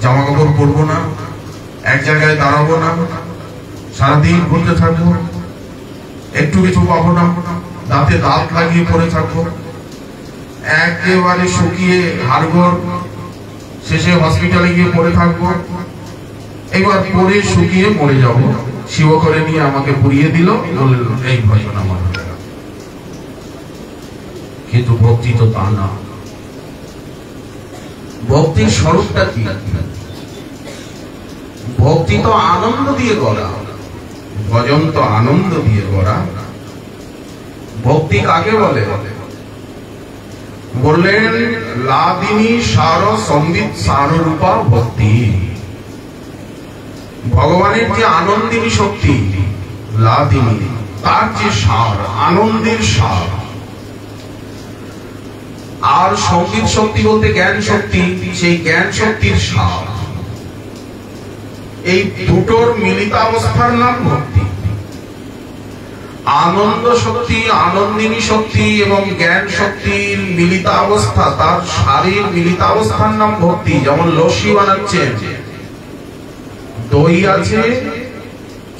জামা কাপড় পরবো না, এক জায়গায় দাঁড়াবো না, সারাদিন ঘুরতে থাকবো, একটু কিছু পাবো না, দাঁতে দাঁত লাগিয়ে পড়ে থাকবো, একেবারে শুকিয়ে হাড়গোড়, শেষে হসপিটালে গিয়ে পড়ে থাকবো, এবার পরে শুকিয়ে মরে যাব, শিব করে নিয়ে আমাকে পুড়িয়ে দিল, এই ভজন আমার। কিন্তু ভক্তি তো তা না। ভক্তির স্বরূপটা কি? ভক্তি তো আনন্দ দিয়ে গড়া, ভজন তো আনন্দ দিয়ে গড়া। ভক্তি কাকে বলে? বললেন লাদিনী সার সম্বিত সাররূপা ভক্তি। ভগবানের যে আনন্দিনী শক্তি লাদিনী, তার যে সার, আনন্দের সার। আর সঙ্গীত শক্তি বলতে জ্ঞান শক্তি, সেই জ্ঞান শক্তির সার। এই দুটোর মিলিতাবস্থার নাম ভক্তি। আনন্দ শক্তি, আনন্দিনী শক্তি এবং জ্ঞান শক্তির মিলিতাবস্থা, তার সারের মিলিতাবস্থার নাম ভক্তি। যেমন লস্যি বানাচ্ছেন, দই আছে,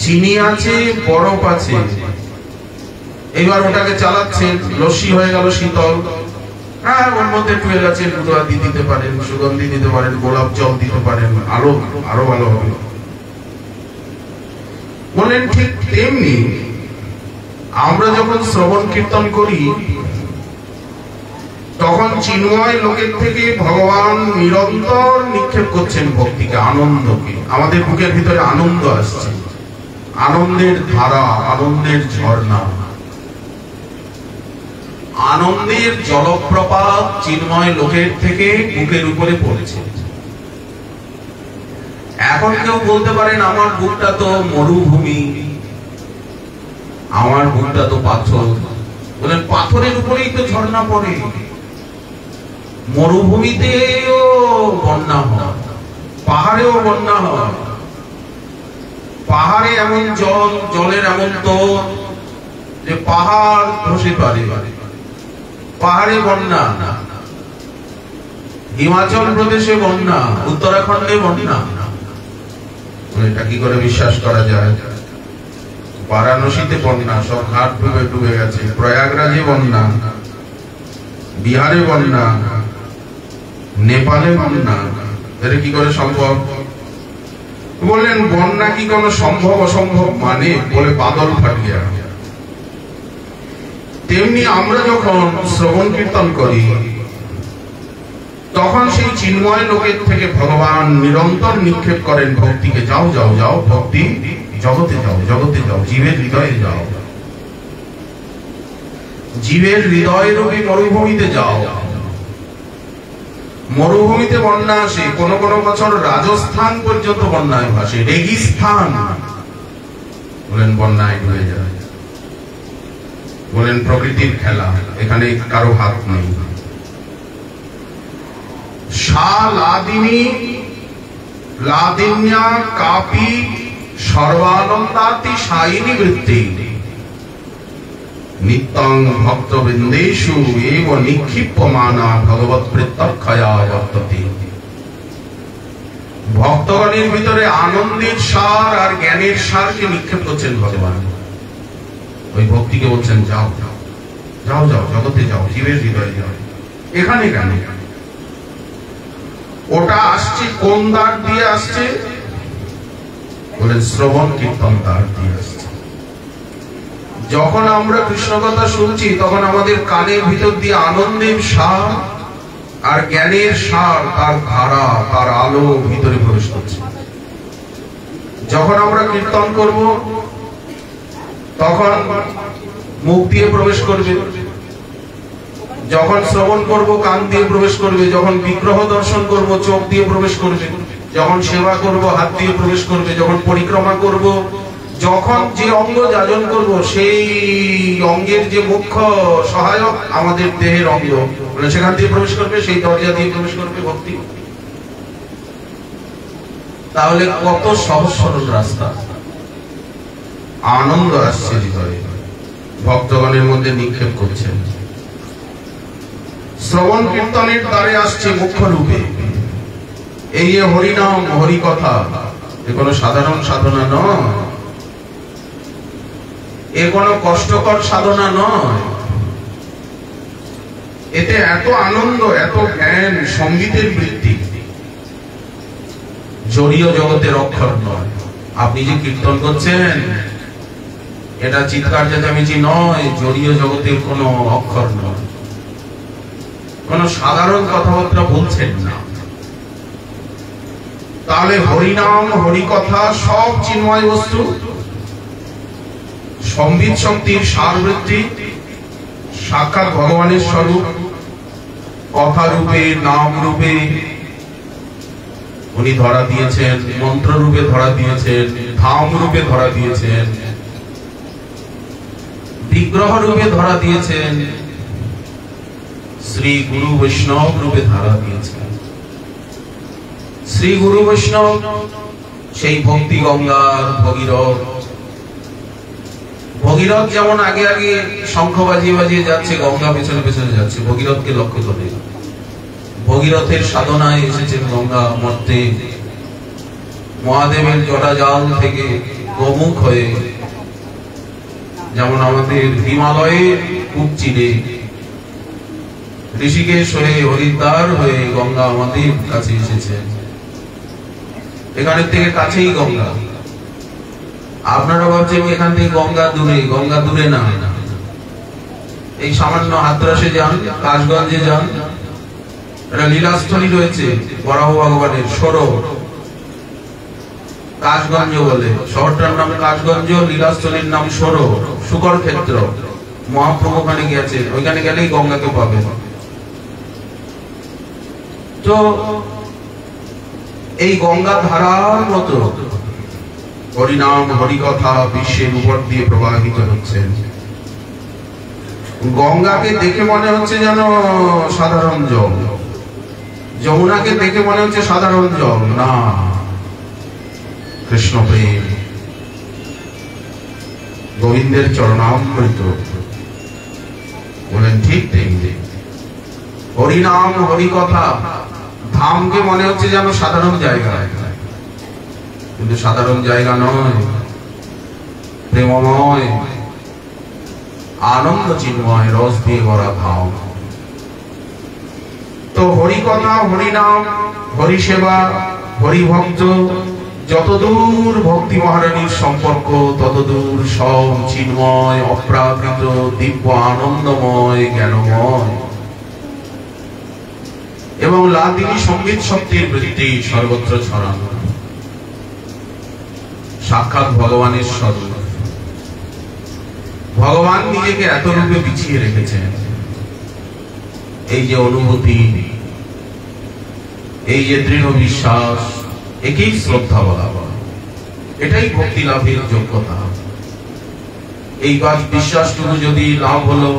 চিনি আছে, বরফ আছে, এবার ওটাকে চালাচ্ছেন, লস্যি হয়ে গেল শীতল। হ্যাঁ, ওর মধ্যে একটু এলাচের গুঁড়ো আদি দিতে পারেন, সুগন্ধি দিতে পারেন, গোলাপ জল দিতে পারেন, আরো ভালো হবে। বলেন ঠিক তেমনি আমরা যখন শ্রবণ কীর্তন করি, তখন চিন্ময় লোকের থেকে ভগবান নিরন্তর নিক্ষেপ করছেন ভক্তিকে, আনন্দকে। আমাদের বুকের ভিতরে আনন্দ আসছে, আনন্দের ধারা, আনন্দের ঝর্ণা, আনন্দের জলপ্রপাত চিন্ময় লোকের থেকে বুকের উপরে পড়েছে। এখন কেউ বলতে পারেন আমার বুকটা তো মরুভূমি, আমার বুকটা তো পাথর। বলেন পাথরের উপরেই তো ঝর্ণা পড়ে, মরুভূমিতেও বন্যা হয়, পাহাড়েও বন্যা হয়। পাহাড়ে এমন জল, জলের এমন তো যে পাহাড় ধসে পারে, পাহাড়ে বন্যা। হিমাচল প্রদেশে বন্যা, উত্তরাখণ্ডে বন্যা। এটা কি করে বিশ্বাস করা যায়? বারাণসীতে বন্যা, সব ঘাট ডুবে ডুবে গেছে। প্রয়াগরাজে বন্যা, বিহারে বন্যা, নেপালে বন্যা। এটা কি করে সম্ভব? বললেন বন্যা কি কোনো সম্ভব অসম্ভব মানে? বলে বাদল ফাটিয়া। তেমনি আমরা যখন শ্রবণ কীর্তন করি, তখন সেই চিন্ময় লোকের থেকে ভগবান নিরন্তর নিক্ষেপ করেন ভক্তিকে। যাও যাও যাও ভক্তি, জগতে যাও, জগতে যাও, জীবের হৃদয়ে যাও, জীবের হৃদয় রূপী মরুভূমিতে যাও। মরুভূমিতে বন্যা আসে, কোন কোন বছর রাজস্থান পর্যন্ত বন্যায় ভাসে, রেগিস্থান। বলেন বন্যায় ডুবে যায়। বলেন প্রকৃতির খেলা, এখানে কারো হাত নেই। লাদিনী লাদিন্যা কাপি সর্বানন্দাতি সায়িনী বৃত্তি নিত্যং ভক্তবৃন্দেষু এব নিক্ষিপ্যমানা ভগবৎ প্রত্যক্ষয়া বর্ততে। ভক্তগণের ভিতরে আনন্দের সার আর জ্ঞানের সারকে নিক্ষেপ করছেন ভগবান। ওই ভক্তিকে বলছেন যাও যাও যাও যাও, জগতে যাও, জীবের হৃদয়ে যাও। এখানে কেন? ওটা আসছে কোন দ্বার দিয়ে আসছে? বলেন শ্রবণ কীর্তন দ্বার দিয়ে আসছে। যখন আমরা কৃষ্ণ কথা শুনছি, তখন আমাদের কানের ভিতর দিয়ে আনন্দের সার আর জ্ঞানের সার, তার ধারা, তার আলো ভিতরে প্রবেশ করছে। যখন আমরা কীর্তন করব, তখন মুখ দিয়ে প্রবেশ করবে। যখন শ্রবণ করব, কান দিয়ে প্রবেশ করবে। যখন বিগ্রহ দর্শন করব, চোখ দিয়ে প্রবেশ করবে। যখন সেবা করব, হাত দিয়ে প্রবেশ করবে। যখন পরিক্রমা করব, যখন যে অঙ্গ যাজন করব, সেই অঙ্গের যে মুখ্য সহায়ক আমাদের দেহের অঙ্গ, সেখান দিয়ে প্রবেশ করবে, সেই দরজা দিয়ে প্রবেশ করবে ভক্তি। তাহলে কত সহজ সরল রাস্তা। আনন্দ আসছে হৃদয়ে, ভক্তগণের মধ্যে নিক্ষেপ করছেন। শ্রবণ কীর্তনের দ্বারে আসছে মুখ্য রূপে। এই যে হরিনাম হরি কথা, এ কোনো সাধারণ সাধনা নয়, এ কোনো কষ্টকর সাধনা নয়। এতে এত আনন্দ, এত জ্ঞান, সঙ্গীতের বৃত্তি, জড়ীয় জগতের অক্ষর নয়। আপনি যে কীর্তন করছেন, এটা চিৎকার চেঁচামেচি নয়, জড়ীয় জগতের কোনো অক্ষর নয়, কোন সাধারণ কথাবার্তা বলছেন না। তাহলে হরিনাম হরিকথা সব চিন্ময় বস্তু, সম্বিত শক্তির সারবৃত্তি, সাক্ষাৎ ভগবানের স্বরূপ, কথা রূপে নাম রূপে উনি ধরা দিয়েছেন, মন্ত্র রূপে ধরা দিয়েছেন, ধাম রূপে ধরা দিয়েছেন, বিগ্রহ রূপে ধরা দিয়েছেন, শ্রী গুরু বৈষ্ণব রূপে ধরা দিয়েছেন। শ্রী গুরু বৈষ্ণব সেই ভক্তি গঙ্গার ভগীরথ। ভগীরথ যেমন আগে আগে শঙ্খ বাজিয়ে বাজিয়ে যাচ্ছে, গঙ্গা পেছনে পেছনে যাচ্ছে ভগীরথকে লক্ষ্য করে। ভগীরথের সাধনায় এসেছেন গঙ্গা মর্তে, মহাদেবের জটাজাল থেকে গোমুখ হয়ে, যেমন আমাদের হিমালয়ের কূপ চিরে ঋষিকেশ হয়ে হরিদ্বার হয়ে গঙ্গা আমাদের কাছে এসেছে। এখান থেকে কাছেই গঙ্গা। আপনারা ভাবছেন এখান থেকে গঙ্গা দূরে, গঙ্গা দূরে না। এই সামান্য হাতরাসে যান, কাশগঞ্জে যান, একটা লীলাস্থলী রয়েছে বরাহ ভগবানের সরো, কাশগঞ্জ বলে, শহরটার নাম কাশগঞ্জ, লীলাস্থলীর নাম সরো, শুকর ক্ষেত্র। মহাপ্রভু ওখানে গেছে, ওইখানে গেলেই গঙ্গাকে পাবে। তো এই গঙ্গা ধারার মতো হরিনাম হরিকথা বিশ্বের উপর দিয়ে প্রবাহিত হচ্ছে। গঙ্গাকে দেখে মনে হচ্ছে যেন সাধারণ জল, যমুনাকে দেখে মনে হচ্ছে সাধারণ জল না। কৃষ্ণ প্রেম, গোবিন্দের চরণামৃত, বলেন ঠিক তেমনি হরিনাম হরিকথা ধামকে মনে হচ্ছে যেন সাধারণ জায়গা, কিন্তু সাধারণ জায়গা নয়, প্রেমময় আনন্দ চিন্ময় রস দিয়ে ভরা ধাম। তো হরিকথা হরিনাম হরিসেবা হরিভক্ত, যতদূর ভক্তি মহারানীর সম্পর্ক ততদূর সব চিন্ময় অপ্রাকৃত দিব্য আনন্দময় জ্ঞানময় এবং লাদিনী সঙ্গীত শক্তির বৃত্তি সর্বত্র ছড়ানো। সাক্ষাৎ ভগবানের স্বরূপ। ভগবান নিজেকে এত রূপে বিছিয়ে রেখেছেন। এই যে অনুভূতি, এই যে দৃঢ় বিশ্বাস, একেই শ্রদ্ধা বলা হয়। এটাই ভক্তি লাভের যোগ্যতা। এই বিশ্বাসটুকু যদি লাভ হলো,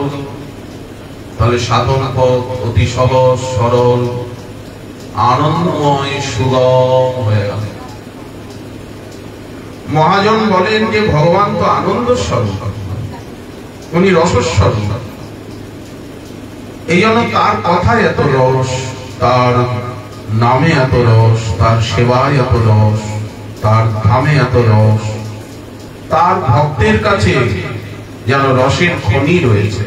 তাহলে সাধন পথ অতি সহজ সরল আনন্দময় সুগম হয়ে গেল। মহাজন বলেন যে ভগবান তো আনন্দ স্বরূপ, উনি রসস্বরূপ। এই জন্য তার কথায় এত রস, তার নামে এত রস, তার সেবায় এত রস, তার ধামে এত রস, তার ভক্তের কাছে যেন রসের খনি রয়েছে।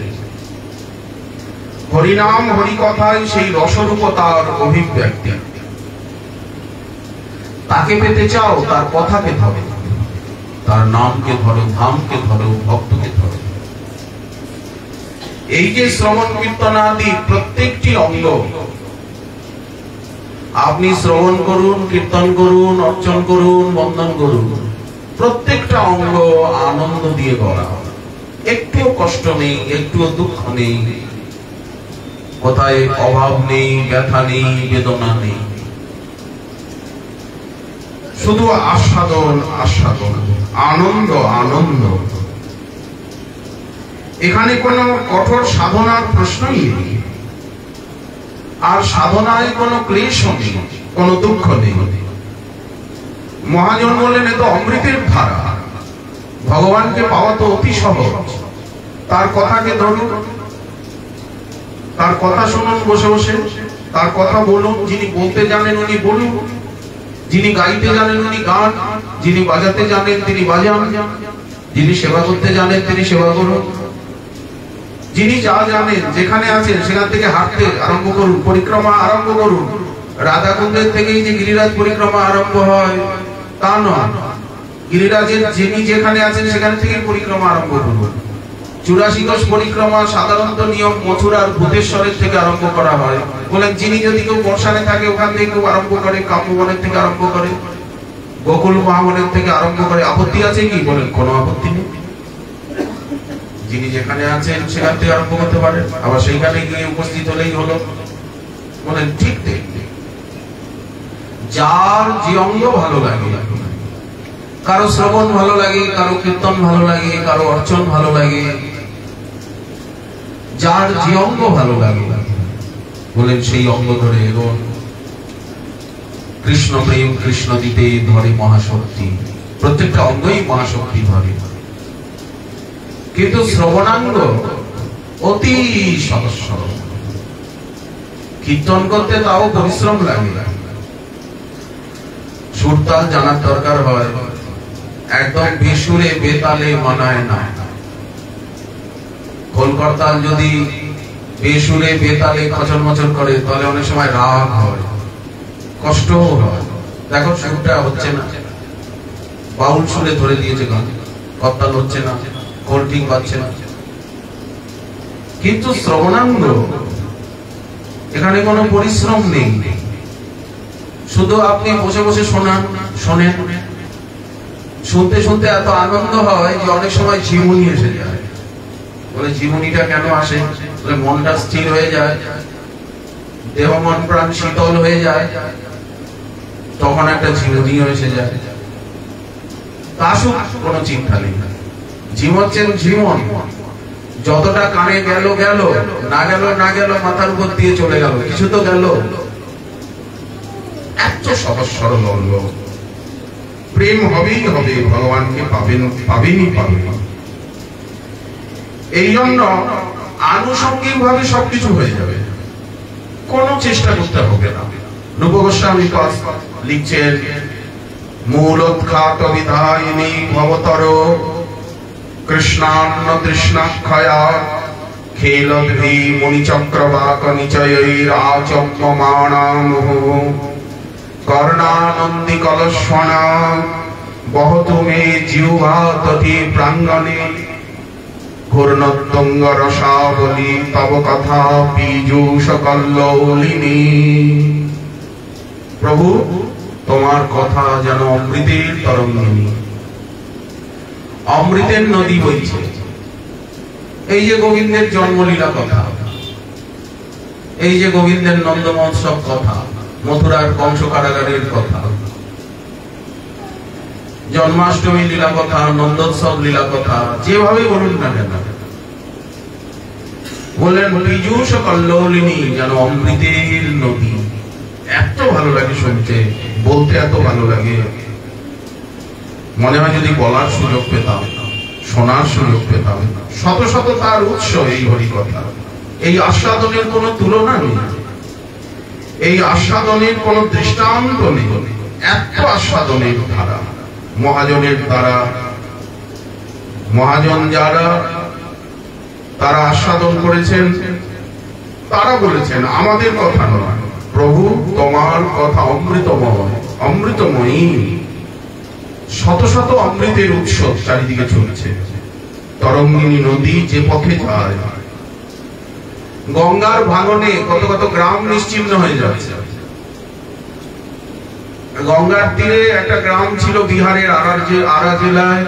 হরিনাম হরিকথায় সেই রসরূপতার অভিব্যক্তি। তাকে পেতে চাও, তার কথাকে ধরো, তার নামকে ধরো, ধামকে ধরো, ভক্তকে ধরো। এই যে শ্রবণ কীর্তনাদি প্রত্যেকটি অঙ্গ, আপনি শ্রবণ করুন, কীর্তন করুন, অর্চন করুন, বন্দন করুন, প্রত্যেকটা অঙ্গ আনন্দ দিয়ে গড়া। একটুও কষ্ট নেই, একটুও দুঃখ নেই, কোথায় অভাব নেই, ব্যথা নেই, বেদনা নেই, শুধু আস্বাদন আস্বাদন, আনন্দ আনন্দ। এখানে কোনো কঠোর সাধনার প্রশ্নই নেই, আর সাধনায় কোনো ক্লেশ নেই, কোনো দুঃখ নেই। মহাজন বললেন এ তো অমৃতের ধারা, ভগবানকে পাওয়া তো অতি সহজ। তার কথাকে ধরুন, তার কথা শুনুন বসে বসে, তার কথা বলুন, যিনি বলতে জানেন উনি বলুন, যিনি গাইতে জানেন উনি গান, যিনি বাজাতে জানেন তিনি বাজান, যিনি সেবা করতে জানেন তিনি সেবা করুন, যিনি যা জানেন যেখানে আছেন সেখান থেকে হাঁটতে আরম্ভ করুন, পরিক্রমা আরম্ভ করুন। রাধাকুণ্ডের থেকেই যে গিরিরাজ পরিক্রমা আরম্ভ হয় তা নয়, গিরিরাজের যিনি যেখানে আছেন সেখান থেকে পরিক্রমা আরম্ভ করুন। 84 কোষ পরিক্রমা সাধারণত নিয়ম মথুরার ভূতেশ্বরের থেকে আরম্ভ করা হয়। বলেন যিনি যদি কেউ বর্ষানে থাকে ওখান থেকে কেউ আরম্ভ করে, কাম্যবনের থেকে আরম্ভ করে, গোকুল মহাবনের থেকে আরম্ভ করে, আপত্তি আছে কি? বলেন কোনো আপত্তি নেই। যিনি যেখানে আছেন সেখান থেকে আরম্ভ করতে পারেন, আবার সেইখানে গিয়ে উপস্থিত হলেই হলো। বলেন ঠিক ঠিক। যার যে অঙ্গ ভালো লাগে, কারো শ্রবণ ভালো লাগে, কারো কীর্তন ভালো লাগে, কারো অর্চন ভালো লাগে, যার যে অঙ্গ ভালো লাগে বলেন সেই অঙ্গ ধরে এগোন। কৃষ্ণ প্রেম কৃষ্ণ দিতে ধরে মহাশক্তি, প্রত্যেকটা অঙ্গই মহাশক্তি ধরে। কিন্তু শ্রবণাঙ্গ অতি সহজ সরল, কীর্তন করতে তাও পরিশ্রম লাগে, সুরতাল জানার দরকার হয়, একদম বেসুরে বেতালে মানায় না। কলকর্তাল যদি বেসুরে বেতালে খচর মচর করে তাহলে অনেক সময় রাগ হয়, কষ্টও হয়। দেখো সুরটা হচ্ছে না, বাউল সুরে ধরে দিয়েছে গান, করতাল হচ্ছে না, খোল ঠিক পাচ্ছে না। কিন্তু শ্রবণাঙ্গ এখানে কোনো পরিশ্রম নেই, শুধু আপনি বসে বসে শোনেন, শুনতে শুনতে এত আনন্দ হয় যে অনেক সময় ঝিমুনি এসে যায়। বলে ঝিমুনিটা কেন আসে? বলে মনটা স্থির হয়ে যায়, দেহ মন প্রাণ শীতল হয়ে যায়, তখন একটা ঝিমুনিও এসে যায়। আসুক কোনো চিন্তা নেই, ঝিমোচ্ছেন ঝিমন, যতটা কানে গেল গেল, না গেল না গেল, মাথার উপর দিয়ে চলে গেল, কিছু তো গেল। এত সহজ সরল অঙ্গ, প্রেম হবেই হবে, ভগবানকে পাবেনই পাবেন। এই জন্য আনুষঙ্গিক ভাবে সবকিছু হয়ে যাবে, কোনো চেষ্টা করতে হবে না। রূপ গোস্বামী লিখছেন, মূলোৎখাত বিধায়িনী ভবতর কৃষ্ণান্ন তৃষ্ণাক্ষয়া খেলদ্ভি মুনিচক্রবাক নিচয়ৈরাচম্যমাণামুঃ কর্ণানন্দি কলস্বনা বহতু মে জিহ্বা তটি প্রাঙ্গণে ঘূর্ণোত্তুঙ্গ রসাবলী তব কথা পীযূষ কল্লোলিনী। প্রভু তোমার কথা যেন অমৃতের তরঙ্গিনী, অমৃতের নদী বইছে। এই যে গোবিন্দের জন্মলীলা কথা, এই যে গোবিন্দের নন্দ মহোৎসব কথা, মথুরার কংস কারাগারের কথা, জন্মাষ্টমী লীলা কথা, নন্দোৎসব লীলা কথা, যেভাবে বলুন না কেন, বললেন পীযূষ কল্লোলিনী, যেন অমৃতের নদী। এত ভালো লাগে শুনতে, বলতে এত ভালো লাগে, মনে হয় যদি বলার সুযোগ পেতাম, শোনার সুযোগ পেতাম। শত শত তার উৎস এই হরি কথা। এই আস্বাদনের কোনো তুলনা নেই, এই আস্বাদনের কোনো দৃষ্টান্ত নেই। এত আস্বাদনের ধারা মহাজনের দ্বারা, মহাজন যারা তারা আস্বাদন করেছেন, তারা বলেছেন আমাদের কথা নয়, প্রভু তোমার কথা অমৃতময়, অমৃতময়ী। শত শত অমৃতের উৎসব চারিদিকে চলছে। তরঙ্গিনী নদী যে পথে যায়, গঙ্গার ভাঙনে কত কত গ্রাম নিশ্চিহ্ন হয়ে যাচ্ছে। গঙ্গার তীরে একটা গ্রাম ছিল বিহারের আরা জেলায়,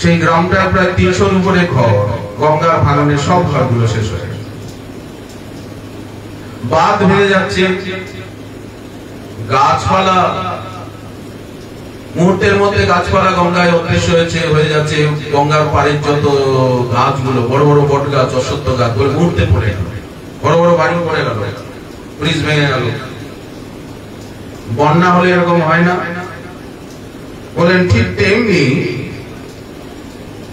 সেই গ্রামটায় প্রায় 300-র উপরে ঘর, গঙ্গার ভাঙনে সব ঘরগুলো শেষ হয়ে গেছে। বাঁধ ভেঙে যাচ্ছে, গাছপালা মুহূর্তের মধ্যে গাছপালা গঙ্গায় অদৃশ্য হয়ে যাচ্ছে। গঙ্গার পাড়ের যত গাছগুলো, বড় বড় বট গাছ, অশ্বত্থ গাছ, বলে মুহূর্তে পড়ে গেল, বড় বড় বাড়ি পড়ে গেল, ব্রিজ ভেঙে গেল। বন্যা হলে এরকম হয় না? বলেন ঠিক তেমনি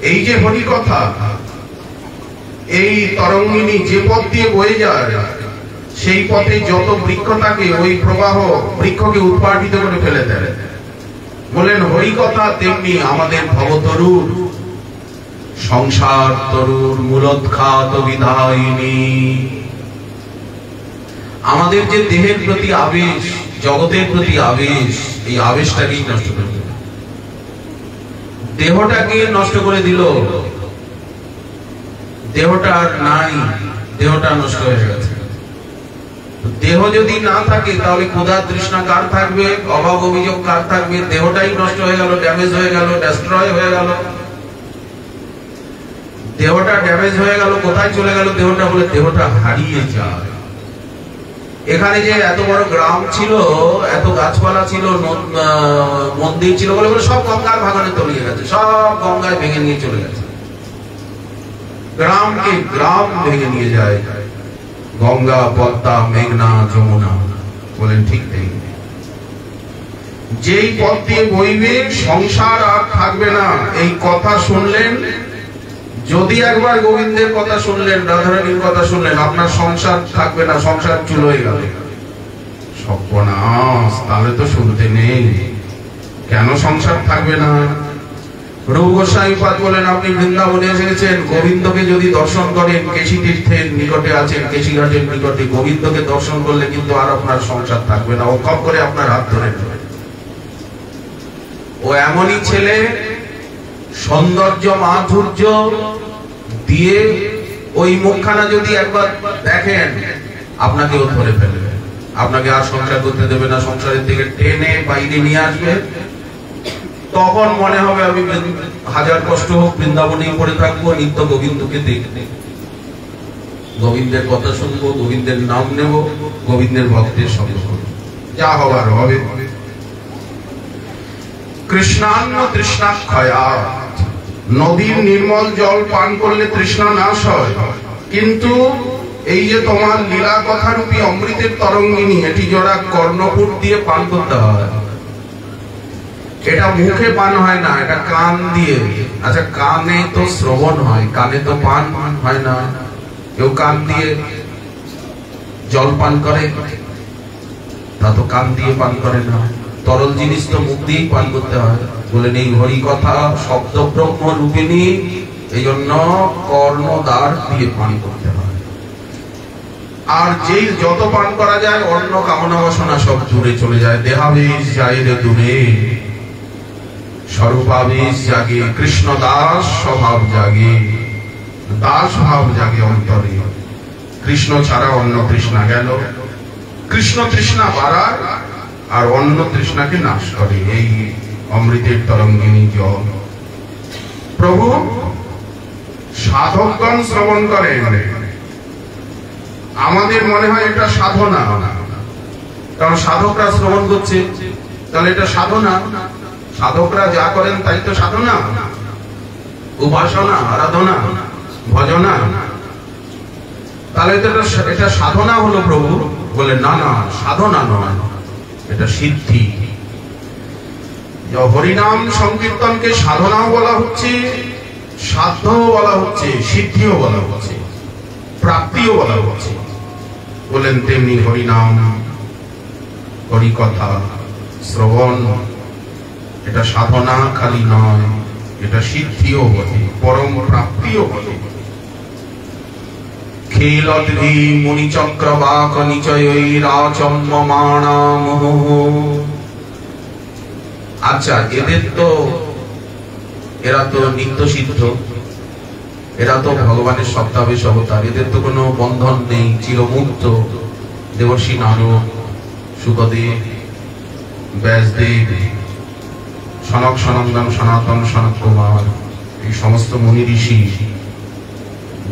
এই যে হরি কথা, এই তরঙ্গিনী যে পথ দিয়ে বয়ে যায়, সেই পথে যত বৃক্ষ থাকে ওই প্রবাহ বৃক্ষকে উৎপাটিত করে ফেলে দেয়। বলেন হরি কথা তেমনি আমাদের ভবতরুর সংসার তরুর মূলোৎখাত বিধায়িনী। আমাদের যে দেহের প্রতি আবেশ, জগতের প্রতি আবেশ, এই আবেশটাকেই নষ্ট করে দিল, দেহটাকে নষ্ট করে দিল। দেহটা আর নাই, দেহটা নষ্ট হয়ে গেছে। দেহ যদি না থাকে তাহলে ক্ষুধা তৃষ্ণা কার থাকবে, অভাব অভিযোগ কার থাকবে? দেহটাই নষ্ট হয়ে গেল, ড্যামেজ হয়ে গেল, ডেস্ট্রয় হয়ে গেল। দেহটা ড্যামেজ হয়ে গেল, কোথায় চলে গেল দেহটা? বলে দেহটা হারিয়ে যায়। এখানে যে এত বড় গ্রাম ছিল, এত গাছপালা ছিল, মন্দির ছিল, বলে বলে সব গঙ্গার ভাঙনে তলিয়ে গেছে, সব গঙ্গায় ভেঙে নিয়ে চলে গেছে। গ্রামকে গ্রাম ভেঙে নিয়ে যায় গঙ্গা, পদ্মা, মেঘনা, যমুনা। বলেন ঠিক নেই? যেই পথ দিয়ে বইবে সংসার আর থাকবে না, এই কথা শুনলেন। যদি একবার গোবিন্দের কথা শুনলেন, রাধারানীর কথা শুনলেন, আপনার সংসার থাকবে না, সংসার চুল হয়ে গেল। সর্বনাশ, তাহলে তো শুনতে নেই। কেন সংসার থাকবে না? রঘু গোস্বামী পাদ বলেন, আপনি বৃন্দাবনে এসেছেন, গোবিন্দকে যদি দর্শন করেন, কেশী তীর্থের নিকটে আছেন, কেশী ঘাটের নিকটে, গোবিন্দকে দর্শন করলে কিন্তু আর আপনার সংসার থাকবে না। ও কম করে আপনার হাত ধরে নেবে। ও এমনই ছেলে, সৌন্দর্য মাধুর্য দিয়ে ওই মুখখানা যদি একবার দেখেন, আপনাকেও ধরে ফেলবে, আপনাকে আর সংসার করতে দেবে না, সংসারের থেকে টেনে বাইরে নিয়ে আসবে। তখন মনে হবে আমি হাজার কষ্ট হোক বৃন্দাবনেই পড়ে থাকবো, নিত্য গোবিন্দকে দেখতে, গোবিন্দের কথা শুনবো, গোবিন্দের নাম নেব, গোবিন্দের ভক্তের সঙ্গে করবো, যা হবার হবে। কৃষ্ণান্ন তৃষ্ণাক্ষয়া, নদীর নির্মল জল পান করলে তৃষ্ণা নাশ হয়, কিন্তু এই যে তোমার লীলা কথারূপী অমৃতের তরঙ্গিনী, এটি যারা কর্ণপুট দিয়ে পান করতে হয়। এটা মুখে পান হয় না, এটা কান দিয়ে। আচ্ছা, কানে তো শ্রবণ হয়, কানে তো পান হয় না। কেউ কান দিয়ে জল পান করে, তা তো কান দিয়ে পান করে না। তরল জিনিস তো মুখ দিয়েই পান করতে হয়। বলেন এই হরি কথা শব্দ ব্রহ্ম রূপিণী, এই জন্য কর্ণদ্বার দিয়ে পান করতে হয়। আর যেই যত পান করা যায়, অন্য কামনা বাসনা সব দূরে চলে যায়। দেহাবেশ যায় রে দূরে, স্বরূপাবেশ জাগে, কৃষ্ণ দাস স্বভাব জাগে, দাস ভাব জাগে অন্তরে। কৃষ্ণ ছাড়া অন্য তৃষ্ণা গেল, কৃষ্ণ তৃষ্ণা বাড়ায় আর অন্য তৃষ্ণাকে নাশ করে এই অমৃতের তরঙ্গিনী জল। প্রভু সাধকগণ শ্রবণ করেন, আমাদের মনে হয় এটা সাধনা, কারণ সাধকরা শ্রবণ করছে, তাহলে এটা সাধনা। সাধকরা যা করেন তাই তো সাধনা, উপাসনা, আরাধনা, ভজনা। তাহলে এটা সাধনা হলো প্রভু? বলে না না, সাধনা নয়, এটা সিদ্ধি। হরিনাম সংকীর্তনকে সাধনাও বলা হচ্ছে, সাধ্যও বলা হচ্ছে, সিদ্ধিও বলা হচ্ছে, প্রাপ্তিও বলা হচ্ছে। বলেন তেমনি হরিনাম, হরিকথা শ্রবণ, এটা সাধনা খালি নয়, এটা সিদ্ধিও বটে, পরম প্রাপ্তিও বটে। খেলদ্রি মুনিচক্রবাক নিচয়ৈরাচম্যমাণাম। আচ্ছা, এরা তো নিত্য সিদ্ধ, এরা তো ভগবানের সপ্তাহেশ অবতার, এদের তো কোনো বন্ধন নেই, চিরমুক্ত। দেবর্ষি নারদ, সুখদেব, ব্যাসদেব, সনক সনন্দন, সনাতন, সনত কুমার, এই সমস্ত মুনি ঋষি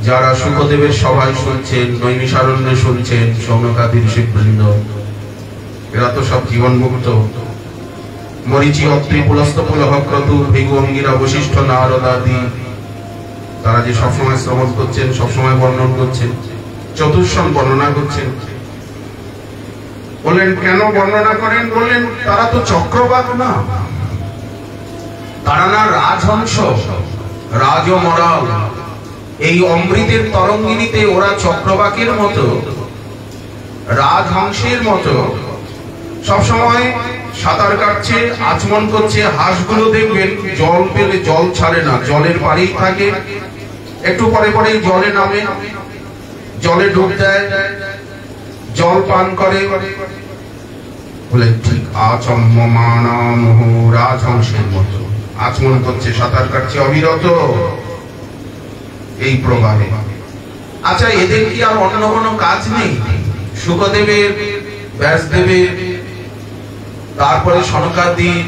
যারা সুখদেবের সভায় শুনছেন, নৈমিষারণ্যে শুনছেন, সৌনকাদি ঋষিবৃন্দ, এরা তো সব জীবন মুক্ত। মরিচি, অত্রি, পুলস্ত, পুলহ, ক্রতু, ভৃগু, অঙ্গিরা, বশিষ্ঠ, নারদ আদি, তারা যে সবসময় শ্রবণ করছেন, সবসময় বর্ণন করছেন, চতুর্শন বর্ণনা করছেন। বললেন কেন বর্ণনা করেন? বললেন তারা তো চক্রবাক না, তারা না রাজহংস, রাজমরাল। এই অমৃতের তরঙ্গিনীতে ওরা চক্রবাকের মতো রাজহংসের মতো সবসময় সাঁতার কাটছে, আচমন করছে। হাঁসগুলো দেখবেন জল পেলে জল ছাড়ে না, জলের পাড়েই থাকে, একটু পরে পরেই জলে নামে, জলে ডুব দেয়, জল পান করে। বলে ঠিক আচম্যমানম রাজহংসের মতো আচমন করছে, সাঁতার কাটছে অবিরত এই প্রবাহে। আচ্ছা, এদের কি আর অন্য কোনো কাজ নেই? শুকদেবের, ব্যাসদেবের, তারপরে সনকাদির,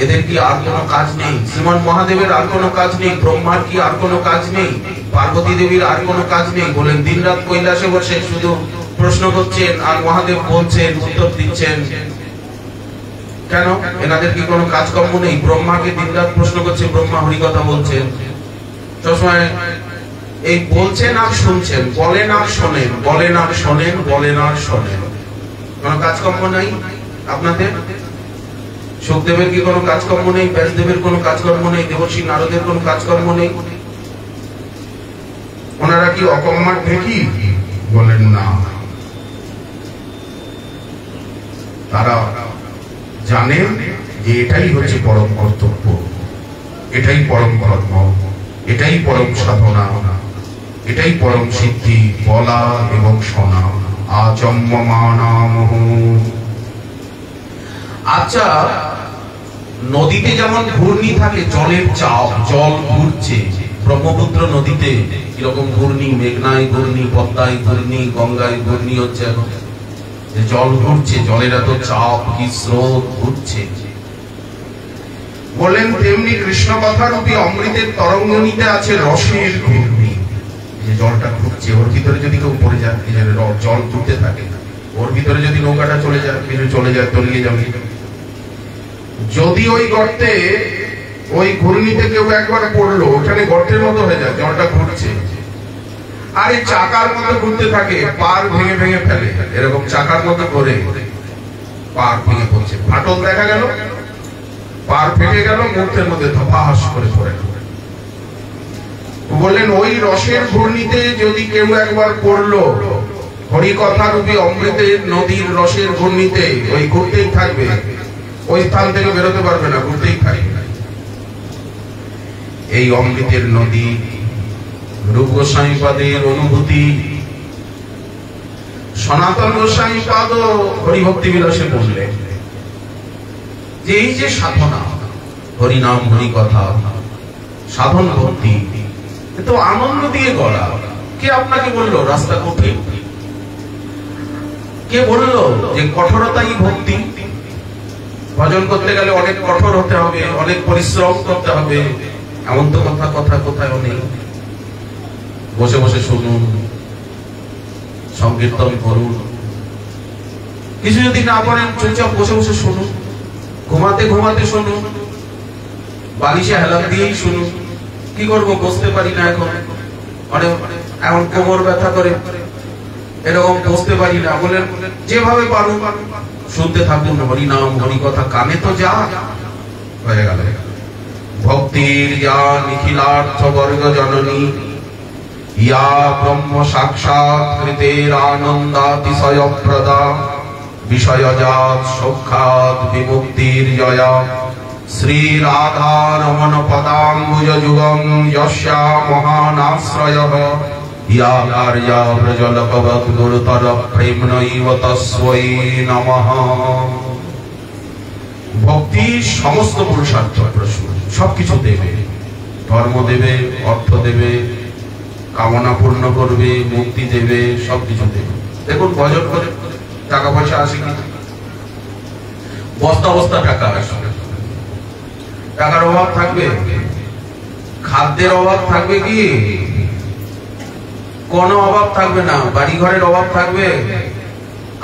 এদের কি আর কোনো কাজ নেই? শ্রীমান মহাদেবের আর কোনো কাজ নেই? ব্রহ্মার কি আর কোনো কাজ নেই? পার্বতী দেবীর আর কোনো কাজ নেই? বলেন দিনরাত কৈলাসে বসে শুধু প্রশ্ন করছেন আর মহাদেব বলছেন, উত্তর দিচ্ছেন। কেন? এনাদের কি কোনো কাজকর্ম নেই? ব্রহ্মাকে দিনরাত প্রশ্ন করছে, ব্রহ্মা হরিকথা বলছেন, সবসময় এই বলছেন আর শুনছেন, বলেন আর শোনেন, বলেন আর শোনেন, বলেন আর শোনেন। কোনো কাজকর্ম নাই আপনাদের? শুকদেবের কি কোনো কাজকর্ম নেই? ব্যাসদেবের কোনো কাজকর্ম নেই? দেবর্ষি নারদের কোনো কাজকর্ম নেই? ওনারা কি অকম্মার ঢেকি? বলেন না, তারা জানেন যে এটাই হচ্ছে পরম কর্তব্য, এটাই পরম ধর্ম, এটাই পরম সাধনা, এটাই পরম সিদ্ধি, বলা এবং শোনা। আচম্যমানম। আচ্ছা, নদীতে যেমন ঘূর্ণি থাকে, জলের চাপ, জল ঘুরছে, ব্রহ্মপুত্র নদীতে কিরকম ঘূর্ণি, মেঘনায় ঘূর্ণি, পদ্মায় ঘূর্ণি, গঙ্গায় ঘূর্ণি হচ্ছে, এখন জল ঘুরছে, জলের এত চাপ, কি স্রোত ঘুরছে। বলেন তেমনি কৃষ্ণ কথা রূপী অমৃতের তরঙ্গিনীতে আছে রসের ঘূর্ণি। যে জলটা ঘুরছে, ওর ভিতরে যদি কেউ পড়ে যায়, জল ঘুরতে থাকে, ওর ভিতরে যদি নৌকাটা চলে যায়, কিছু চলে যায়, তলিয়ে যাবে। যদি ওই গর্তে, ওই ঘূর্ণিতে কেউ একবার পড়লো, ওখানে গর্তের মতো হয়ে যায়, জলটা ঘুরছে, আর এই চাকার মতো ঘুরতে থাকে, পার ভেঙে ভেঙে ফেলে, এরকম চাকার মতো ঘুরে পার ভেঙে পড়ছে, ফাটল দেখা গেল, পার ফেটে গেল, মুহূর্তের মধ্যে ধপাস করে পড়ে গেল। বললেন ওই রসের ঘূর্ণিতে যদি কেউ একবার পড়লো, হরিকথা রূপী অমৃতের নদীর রসের ঘূর্ণিতে, ওই ঘুরতেই থাকবে, ওই স্থান থেকে বেরোতে পারবে না, ঘুরতেই থাকবে। এই অমৃতের নদী রূপ গোস্বামী পাদের অনুভূতি, সনাতন গোস্বামী পাদ হরিভক্তি বিলাসে বললেন যে এই যে সাধনা, হরিনাম, হরিকথা, সাধন ভক্তি, তো আনন্দ দিয়ে গড়া। কে আপনাকে বললো রাস্তা কঠিন? কে বললো যে কঠোরতাই ভক্তি? ভজন করতে গেলে অনেক কঠোর হতে হবে, অনেক পরিশ্রম করতে হবে, এমন তো কথা কোথায় নেই। বসে বসে শুনুন, সংকীর্তন করুন, কিছু যদি না পারেন চুপচাপ বসে বসে শুনুন, ঘুমাতে ঘুমাতে শুনুন, বালিশে হেলান দিয়েই শুনুন। কি করবো, বসতে পারি না, এখন এমন কোমর ব্যথা করে, এরকম বসতে পারি না, বলে যেভাবে পারুন শুনতে থাকুন হরিনাম, হরিকথা, কানে তো যা হয়ে গেল। ভক্তির যা নিখিলার্থ বর্গ জননী, ইয়া ব্রহ্ম সাক্ষাৎ কৃতের আনন্দাতিশয় প্রদা, বিষয়জাত সৌখ্যাত বিমুক্তির জয়া, শ্রী রাধা রমণ পদাম্বুজ যুগম যস্যা মহানাশ্রয়ঃ, ইয়া কার্যা ব্রজলকবৎ গুরুতর প্রেম্নৈব তস্मै নমঃ। ভক্তি সমস্ত পুরুষার্থ প্রশ্ন, সবকিছু দেবে, ধর্ম দেবে, অর্থ দেবে, কামনা পূর্ণ করবে, মুক্তি দেবে, সবকিছু দেবে। দেখুন ভজন করে টাকা পয়সা আসে কি? বস্তা বস্তা টাকা আসে। টাকার অভাব থাকবে? খাদ্যের অভাব থাকবে কি? কোনো অভাব থাকবে না। বাড়ি ঘরের অভাব থাকবে?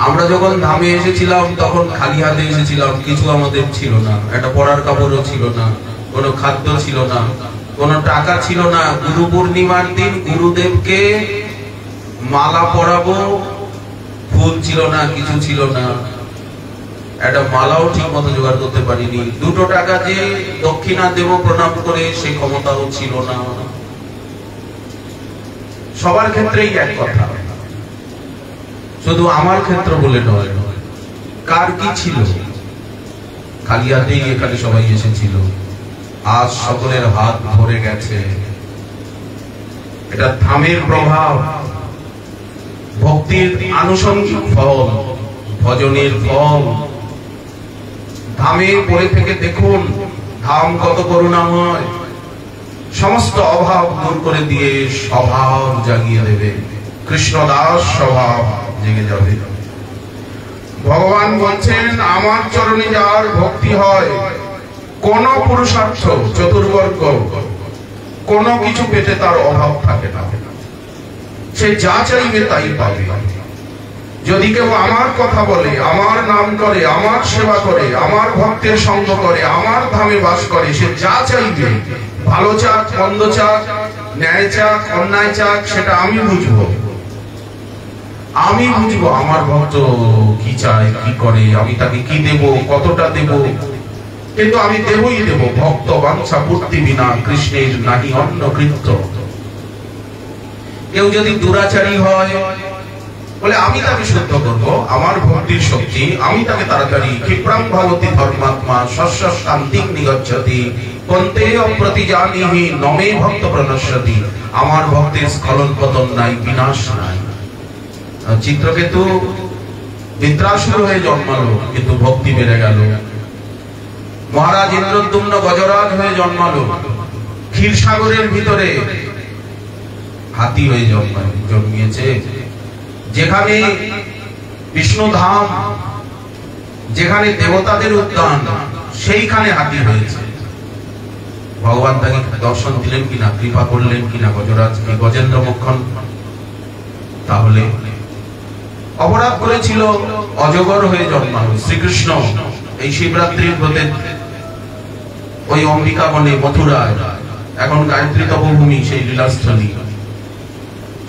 আমরা যখন ধামে এসেছিলাম তখন খালি হাতে এসেছিলাম, কিছু আমাদের ছিল না, একটা পরার কাপড়ও ছিল না, কোনো খাদ্য ছিল না, কোনো টাকা ছিল না। গুরু পূর্ণিমার দিন গুরুদেবকে মালা পরাবো, ফুল ছিল না, কিছু ছিল না, একটা মালাও ঠিক মতো জোগাড় করতে পারিনি। 2 টাকা যে দক্ষিণা দেব প্রণাম করে সেই ক্ষমতাও ছিল না। সবার ক্ষেত্রেই এক কথা, শুধু আমার ক্ষেত্র বলে নয়, কার কি ছিল, খালি হাতেই এখানে সবাই এসেছিল, আজ সকলের হাত ভরে গেছে। এটা ধামের প্রভাব, ভক্তির আনুষঙ্গিক ফল, ভজনের ফল। ধামে পড়ে থেকে দেখুন ধাম কত করুণাময়, সমস্ত অভাব দূর করে দিয়ে স্বভাব জাগিয়ে দেবে, কৃষ্ণদাস স্বভাব জেগে যাবে। ভগবান বলছেন আমার চরণে যার ভক্তি হয়, কোন পুরুষার্থ চতুর্বর্গ কোন কিছু পেতে তার অভাব থাকে না, সে যা চাইবে তাই পাবে। যদি কেউ আমার কথা বলে, আমার নাম করে, আমার সেবা করে, আমার ভক্তের সঙ্গ করে, আমার ধামে বাস করে, সে যা চাইবে, ভালো চাক মন্দ চাক, ন্যায় চাক অন্যায় চাক, সেটা আমি বুঝবো। আমি বুঝবো আমার ভক্ত কি চায়, কি করে, আমি তাকে কি দেব, কতটা দেব, কিন্তু আমি দেবই দেব। ভক্ত বাঞ্ছা পূর্তি বিনা কৃষ্ণের নাহি অন্য কৃত্য। কেউ যদি দুরাচারী হয়, বলে আমি তাকে শুদ্ধ করব, আমার ভক্তির শক্তি, আমি তাকে তাড়াতাড়ি ক্ষিপ্রাং ভবতি ধর্মাত্মা শস্য শান্তিং নিগচ্ছতি কন্তে অপ্রতিজানিহি নমে ভক্ত প্রণশ্যতি। আমার ভক্তির স্খলন পতন নাই, বিনাশ নাই। চিত্রকেতু বিদ্রাসুর হয়ে জন্মালো, কিন্তু ভক্তি বেড়ে গেল। মহারাজ ইন্দ্রদ্যুম্ন গজরাজ হয়ে জন্মালো, ক্ষীরসাগরের ভিতরে হাতি হয়ে জন্মিয়েছে। যেখানে বিষ্ণু ধাম, যেখানে দেবতাদের উদ্যান, সেইখানে হাতি হয়েছে। ভগবান তাকে দর্শন দিলেন কিনা, কৃপা করলেন কিনা গজরাজকে, গজেন্দ্র মোক্ষণ? তাহলে অপরাধ করেছিল, অজগর হয়ে জন্মালো। শ্রীকৃষ্ণ এই শিবরাত্রির ব্রতে ওই অম্বিকা বনে মথুরায়, এখন গায়ত্রী তপভূমি, সেই লীলাস্থলী,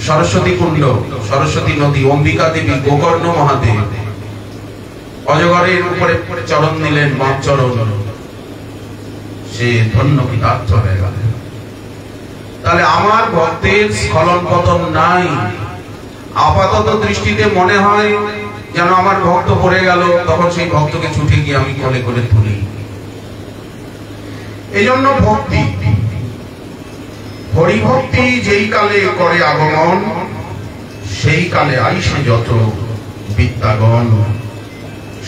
সরস্বতী কুণ্ড, সরস্বতী নদী, অম্বিকা দেবী, গোকর্ণ মহাদেব অজগরের উপরে চরণ দিলেন, বাম চরণ, সে ধন্য কৃতার্থ হয়ে গেল। তাহলে আমার ভক্তের স্খলন পতন নাই। আপাতত দৃষ্টিতে মনে হয় যেন আমার ভক্ত পড়ে গেল, তখন সেই ভক্তকে ছুটে গিয়ে আমি কোলে কোলে তুলি। এই জন্য ভক্তি, হরিভক্তি যেই কালে করে আগমন, সেই কালে আইসে যত বিদ্যাগণ,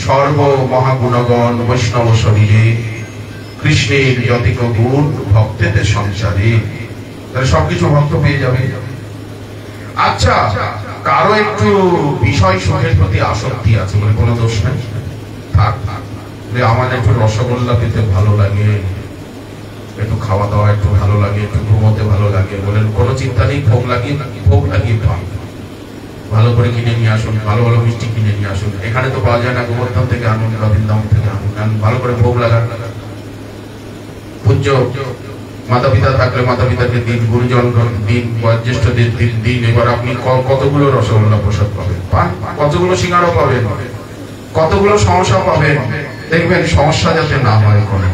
সর্ব মহাগুণগণ বৈষ্ণব শরীরে, কৃষ্ণের যতিক গুণ ভক্তেতে সংসারে। তাহলে সবকিছু ভক্ত পেয়ে যাবে। আচ্ছা, কারো একটু বিষয় সুখের প্রতি আসক্তি আছে, বলে কোনো দোষ নাই, থাক। আমার একটু রসগোল্লা পেতে ভালো লাগে, একটু খাওয়া দাওয়া একটু ভালো লাগে, একটু ঘুমোতে ভালো লাগে, বলেন কোনো চিন্তা নেই, ভোগ লাগিয়ে পান, ভালো করে কিনে নিয়ে আসুন, ভালো ভালো মিষ্টি কিনে নিয়ে আসুন। এখানে তো পাওয়া যায় না, গোবর্ধন থেকে আনুন, রবীন্দ্রাম থেকে আনুন, ভালো করে ভোগ লাগান। পূজ্য মাতা পিতা থাকলে মাতা পিতাকে দিন, গুরুজন দিন, বয়োজ্যেষ্ঠদের দিন। এবার আপনি কতগুলো রসগোল্লা প্রসাদ পাবেন, কতগুলো সিঙ্গারা পাবেন, কতগুলো সমস্যা পাবেন। দেখবেন সমস্যা যাতে না হয়, কোনো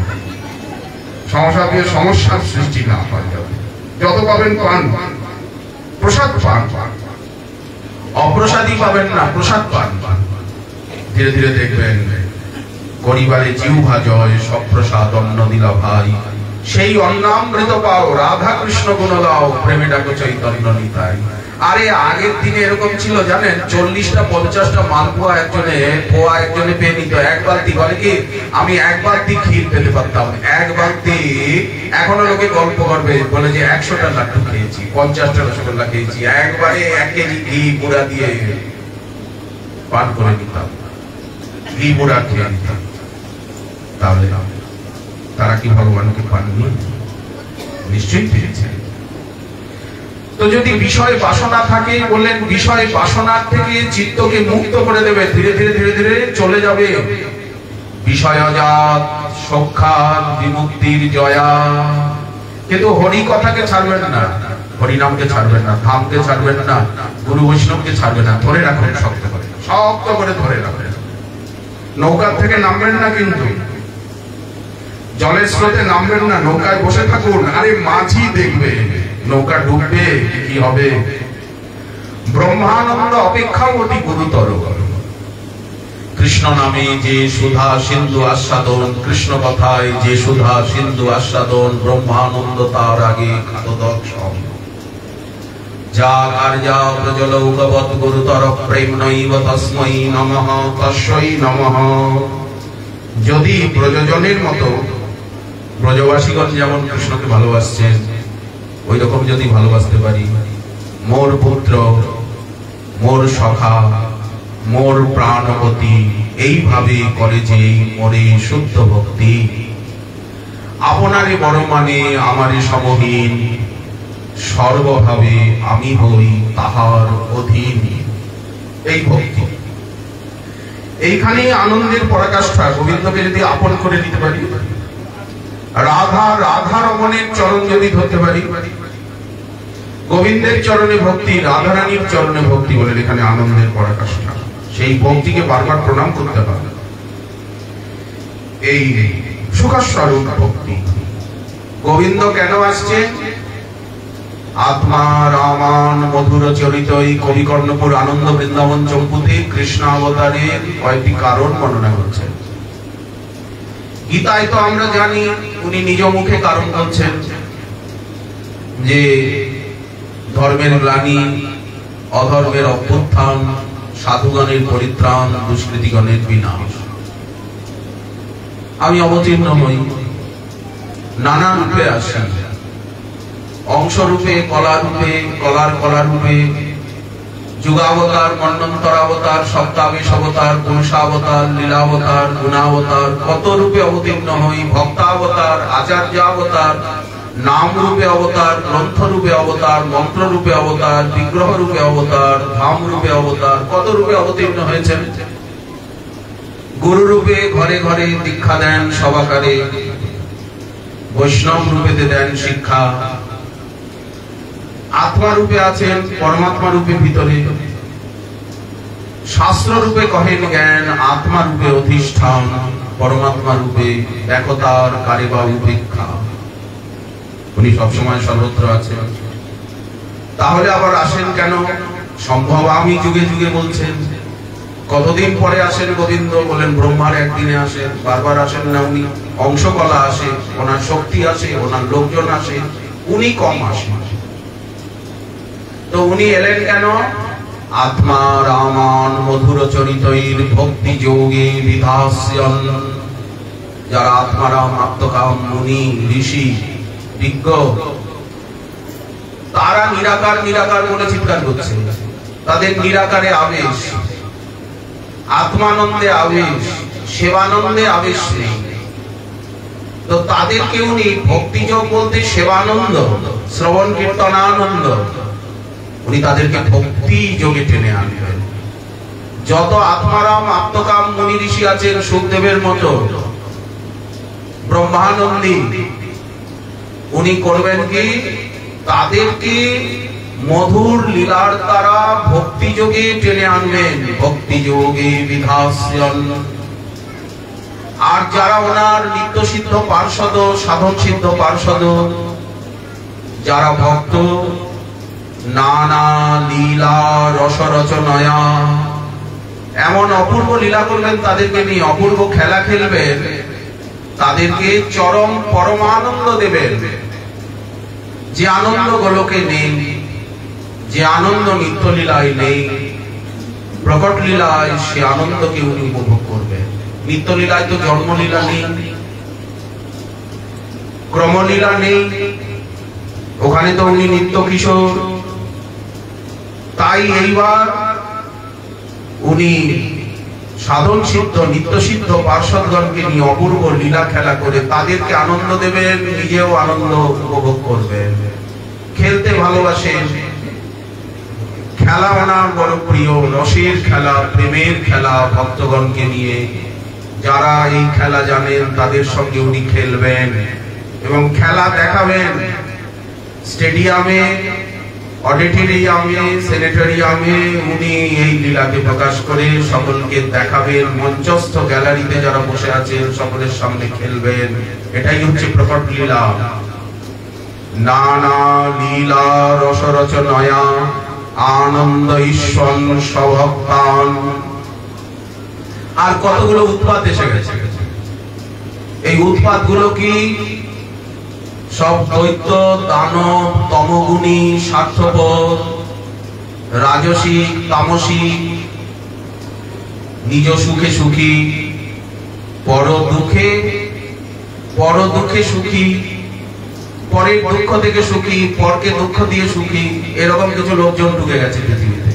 সমস্যা দিয়ে সমস্যার সৃষ্টি না হয়। যত পাবেন পান, প্রসাদ পান, অপ্রসাদই পাবেন না, প্রসাদ পান। ধীরে ধীরে দেখবেন পরিবারে জিহ্বা জয়, সব প্রসাদ অন্ন দিলা ভাই, সেই অন্নামৃত পাও, রাধা কৃষ্ণ গুণ দাও, প্রেমে ডাকো চৈতন্য নিতাই। আরে আগের দিনে এরকম ছিল জানেন, 40টা 50টা মালপোয়া একজনে পেয়ে নিত, এক বালতি। বলে কি আমি এক বালতি ক্ষীর পেতে পারতাম, এক বালতি। এখনো লোকে গল্প করবে, বলে যে 100টা লাড্ডু খেয়েছি, 50টা রসগোল্লা খেয়েছি, একবারে 1 কেজি ঘি গুঁড়া দিয়ে পান করে নিতাম, ঘি গুঁড়া খেয়ে নিতাম। তাহলে তারা কি ভগবানকে পাননি? নিশ্চয়ই পেয়েছে। তো যদি বিষয় বাসনা থাকে, বললেন বিষয় বাসনার থেকে চিত্তকে মুক্ত করে দেবে, ধীরে ধীরে ধীরে ধীরে চলে যাবে বিষয় অজাত সখ্যাত বিমুক্তির জয়া। কিন্তু হরি কথাকে ছাড়বেন না, হরিনামকে ছাড়বেন না, ধামকে ছাড়বেন না, গুরু বৈষ্ণবকে ছাড়বেন না। ধরে রাখবেন, শক্ত করে ধরে রাখবেন। নৌকার থেকে নামবেন না, কিন্তু জলের স্রোতে নামবেন না, নৌকায় বসে থাকুন। আরে মাঝি দেখবে নৌকা ডুববে, কি হবে? ব্রহ্মানন্দ অপেক্ষাও অতি গুরুতর। কৃষ্ণ নামে যে সুধা সিন্ধু আস্বাদন, কৃষ্ণ কথায় যে সুধা সিন্ধু আস্বাদন, ব্রহ্মানন্দ তার আগে খাতদর্শন। যা কার্যা প্রজলৌকবৎ গুরুতর প্রেম নৈব তস্मै নমঃ তস্मै নমঃ। যদি প্রযোজনের মতো ব্রজবাসীগণ যেমন কৃষ্ণকে ভালোবাসছেন, ওই রকম যদি ভালোবাসতে পারি, মোর পুত্র, মোর সখা, মোর প্রাণপতি, এইভাবে করে যে মোরে শুদ্ধ ভক্তি। আপনারে বড় মানে আমারে সমহীন, সর্বভাবে আমি হই তাহার অধীন। এই ভক্তি, এইখানে আনন্দের পরাকাষ্ঠা। গোবিন্দকে যদি আপন করে নিতে পারি, রাধা রমণের চরণ যদি ধরতে পারি, গোবিন্দের চরণে ভক্তি, রাধারানীর চরণে ভক্তি বলে এখানে আনন্দের পরাকাষ্ঠা। সেই ভক্তিকে বারবার প্রণাম করতে হবে। এই সুখস্বরূপ ভক্তি। গোবিন্দ কেন আসছে? আত্মা রামান মধুর চরিত এই কবিকর্ণপুর আনন্দ বৃন্দাবন চম্পুতে কৃষ্ণ অবতারের কয়েকটি কারণ বর্ণনা করছে। গীতায় তো আমরা জানি উনি নিজ মুখে কারণ বলছেন যে ধর্মের গ্লানি, অধর্মের অভ্যুত্থান, সাধুগণের পরিত্রাণ, দুষ্কৃতিগণের বিনাশ। আমি অবতীর্ণ হই, নানা রূপে আসি, অংশ রূপে, কলা রূপে, কলার রূপে, যুগাবতার, মন্বন্তরাবতার, সপ্তাবেশ অবতার, পুরুষাবতার, লীলাবতার, গুণাবতার, কত রূপে অবতীর্ণ হই। ভক্তাবতার, আচার্যাবতার, নাম রূপে অবতার, গ্রন্থ রূপে অবতার, মন্ত্র রূপে অবতার, বিগ্রহ রূপে অবতার, ধাম রূপে অবতার, কত রূপে অবতীর্ণ হয়েছেন। গুরু রূপে ঘরে ঘরে দীক্ষা দেন সবাকারে, বৈষ্ণব রূপেতে দেন শিক্ষা। আত্মা রূপে আছেন, পরমাত্মা রূপে ভিতরে। শাস্ত্র রূপে কহেন জ্ঞান, আত্মা রূপে অধিষ্ঠান, পরমাত্মা রূপে একতার কারিবা উপেক্ষা। উনি সবসময় সর্বত্র আছেন। তাহলে আবার আসেন কেন? সম্ভব আমি যুগে যুগে বলছেন। কতদিন পরে আসেন গোবিন্দ? বলেন ব্রহ্মার একদিনে আসেন, বারবার আসেন না। উনি অংশকলা আসে, ওনার শক্তি আসে, ওনার লোকজন আসে, উনি কম আসেন। তো উনি এলেন কেন? আত্মা রামান মধুর চরিতৈর ভক্তি যোগে বিধাস্যন। যারা আত্মারাম, আত্মকাম, মুনি, ঋষি, বিজ্ঞ, তারা নিরাকার নিরাকার বলে চিৎকার করছে। তাদের নিরাকারে আবেশ, আত্মানন্দে আবেশ, সেবানন্দে আবেশ নেই। তো তাদেরকে উনি ভক্তিযোগ বলতে সেবানন্দ, শ্রবণ কীর্তনানন্দ, উনি তাদেরকে ভক্তি যোগে টেনে আনবেন। যত আত্মারাম, আত্মকাম, মুনি, ঋষি আছেন সুখদেবের মতো, ব্রহ্মানন্দী, উনি করবেন কি? তাদেরকে মধুর লীলার দ্বারা ভক্তি যোগে টেনে আনবেন। ভক্তি যোগে বিধাস্যন। আর যারা ওনার নিত্য সিদ্ধ পার্ষদ, সাধন সিদ্ধ পার্ষদ, যারা ভক্ত, নানা লীলা রস রচনায়া, এমন অপূর্ব লীলা করবেন, তাদেরকে নিয়ে অপূর্ব খেলা খেলবেন, তাদেরকে চরম পরমানন্দ দেবেন। যে আনন্দ গোলকে নেই, যে আনন্দ নিত্য লীলায় নেই, প্রকট লীলায় সে আনন্দকে উনি উপভোগ করবেন। নিত্য লীলায় তো জন্মলীলা নেই, ক্রমলীলা নেই, ওখানে তো উনি নিত্য কিশোর। তাই এইবার উনি সাধন সিদ্ধ, নিত্য সিদ্ধ পার্ষদগণকে নিয়ে অপূর্ব লীলা খেলা করে তাদেরকে আনন্দ দেবেন, নিজেও আনন্দ উপভোগ করবেন। খেলতে ভালোবাসেন, খেলা ওনার বড় প্রিয়, রসের খেলা, প্রেমের খেলা ভক্তগণকে নিয়ে। যারা এই খেলা জানেন তাদের সঙ্গে উনি খেলবেন এবং খেলা দেখাবেন। স্টেডিয়ামে, অডিটোরিয়ামে, সেনেটোরিয়ামে উনি এই লীলাকে প্রকাশ করে সকলকে দেখাবেন। মঞ্চস্থ গ্যালারিতে যারা বসে আছেন সকলের সামনে খেলবেন। এটাই হচ্ছে প্রকট লীলা। নানা লীলা রস রচনায়া আনন্দ ঈশ্বর স্বভক্তান। আর কতগুলো উৎপাত এসে গেছে। এই উৎপাত গুলো কি? সব দৈত্য, দানব, তমগুণী, স্বার্থপর, রাজসিক, তামসিক, নিজ সুখে সুখী, পর দুঃখে সুখী, পরের দুঃখ থেকে সুখী, পরকে দুঃখ দিয়ে সুখী, এরকম কিছু লোকজন ঢুকে গেছে পৃথিবীতে।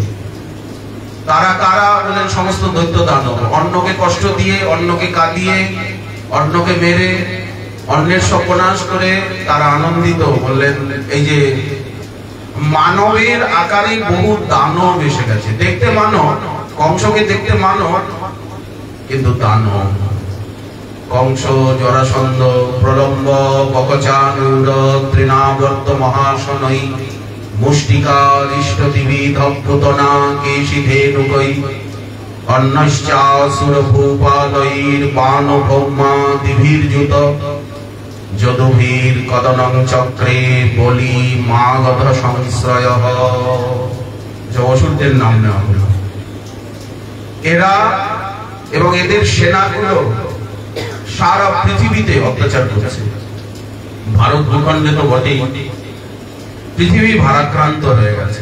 তারা কারা? বলেন সমস্ত দৈত্য দানব। অন্যকে কষ্ট দিয়ে, অন্যকে কাঁদিয়ে, অন্যকে মেরে, অন্যের সর্বনাশ করে তারা আনন্দিত। বললেন এই যে মানবের আকারে বহু দানব এসে গেছে। দেখতে মানব, কংসকে দেখতে মানব, কিন্তু দানব। কংস, জরাসন্ধ, প্রলম্ব, বকচানুর, তৃণাবর্ত মহাশনৈ, মুষ্টিকারিষ্টতিবিধ পুতনা কেশিধেনুকৈ, অন্নশ্চাসুরভূপালৈর বাণভৌমাদিভির্যুত, যদুভির কদনং চক্রে বলি মাগধ সংশ্রয়ঃ। অসুরদের নাম নেওয়া হলো। এরা এবং এদের সেনাগুলো সারা পৃথিবীতে অত্যাচার করেছে। ভারত ভূখণ্ডে তো বটেই, পৃথিবী ভারাক্রান্ত হয়ে গেছে।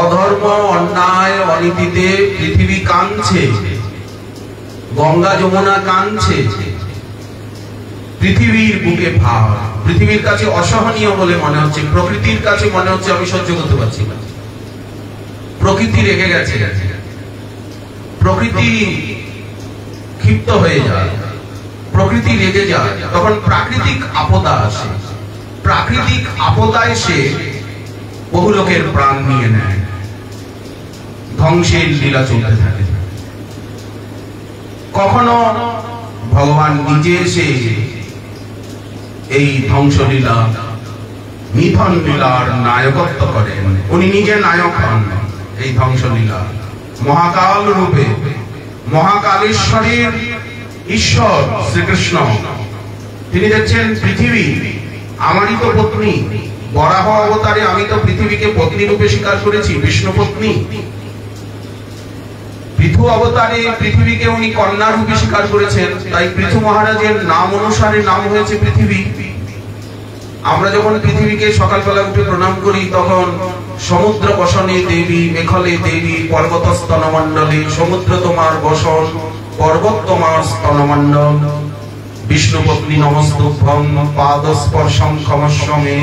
অধর্ম, অন্যায়, অনীতিতে পৃথিবী কাঁদছে, গঙ্গা যমুনা কাঁদছে। পৃথিবীর বুকে ভার, পৃথিবীর কাছে অসহনীয় বলে মনে হচ্ছে, প্রকৃতির কাছে মনে হচ্ছে আমি সহ্য করতে পারছি না। প্রকৃতি রেগে গেছে, প্রকৃতি ক্ষিপ্ত হয়ে যায়, প্রকৃতি রেগে যায়। তখন প্রাকৃতিক আপদা আসে, প্রাকৃতিক আপদা এসে বহু লোকের প্রাণ নিয়ে নেয়, ধ্বংসের লীলা চলতে থাকে। কখনো ভগবান নিজে এসে এই ধ্বংসলীলা, নিধন লীলার নায়কত্ব করেন। উনি নিজে নায়ক হন এই ধ্বংসলীলা। মহাকাল রূপে, মহাকালেশ্বরের ঈশ্বর শ্রীকৃষ্ণ তিনি দেখছেন পৃথিবী আমারই তো পত্নী। বরাহ অবতারে আমি তো পৃথিবীকে পত্নী রূপে স্বীকার করেছি, বিষ্ণু পত্নী। পৃথু অবতারে পৃথিবীকে উনি কন্যা রূপে স্বীকার করেছেন, তাই পৃথু মহারাজের নাম অনুসারে নাম হয়েছে পৃথিবী। আমরা যখন পৃথিবীকে সকালবেলা উঠে প্রণাম করি, তখন সমুদ্র বসনে দেবী, মেখলে দেবী, পর্বত স্তনমণ্ডলে, সমুদ্র তোমার বসন, পর্বত তোমার স্তনমণ্ডল, বিষ্ণু পত্নী নমস্তুভ্যং, পাদস্পর্শং ক্ষমস্বমে।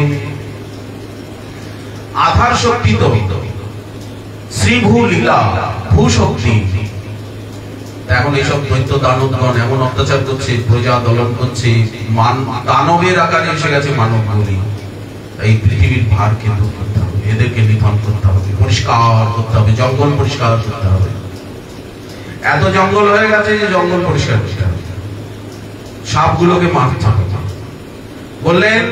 আধার শক্তি তো শ্রীভূ লীলা, ভূ শক্তি। এখন এইসব দৈত্য দানবগণ এমন অত্যাচার করছে, প্রজা দলন করছে, দানবের আকারে এসে গেছে মানবগুলি। এই পৃথিবীর ভারকে দূর করতে হবে, এদেরকে নিধন করতে হবে, পরিষ্কার করতে হবে, জঙ্গল পরিষ্কার করতে হবে। এত জঙ্গল হয়ে গেছে যে জঙ্গল পরিষ্কার করতে হবে, সাপগুলোকে মারতে হবে। বললেন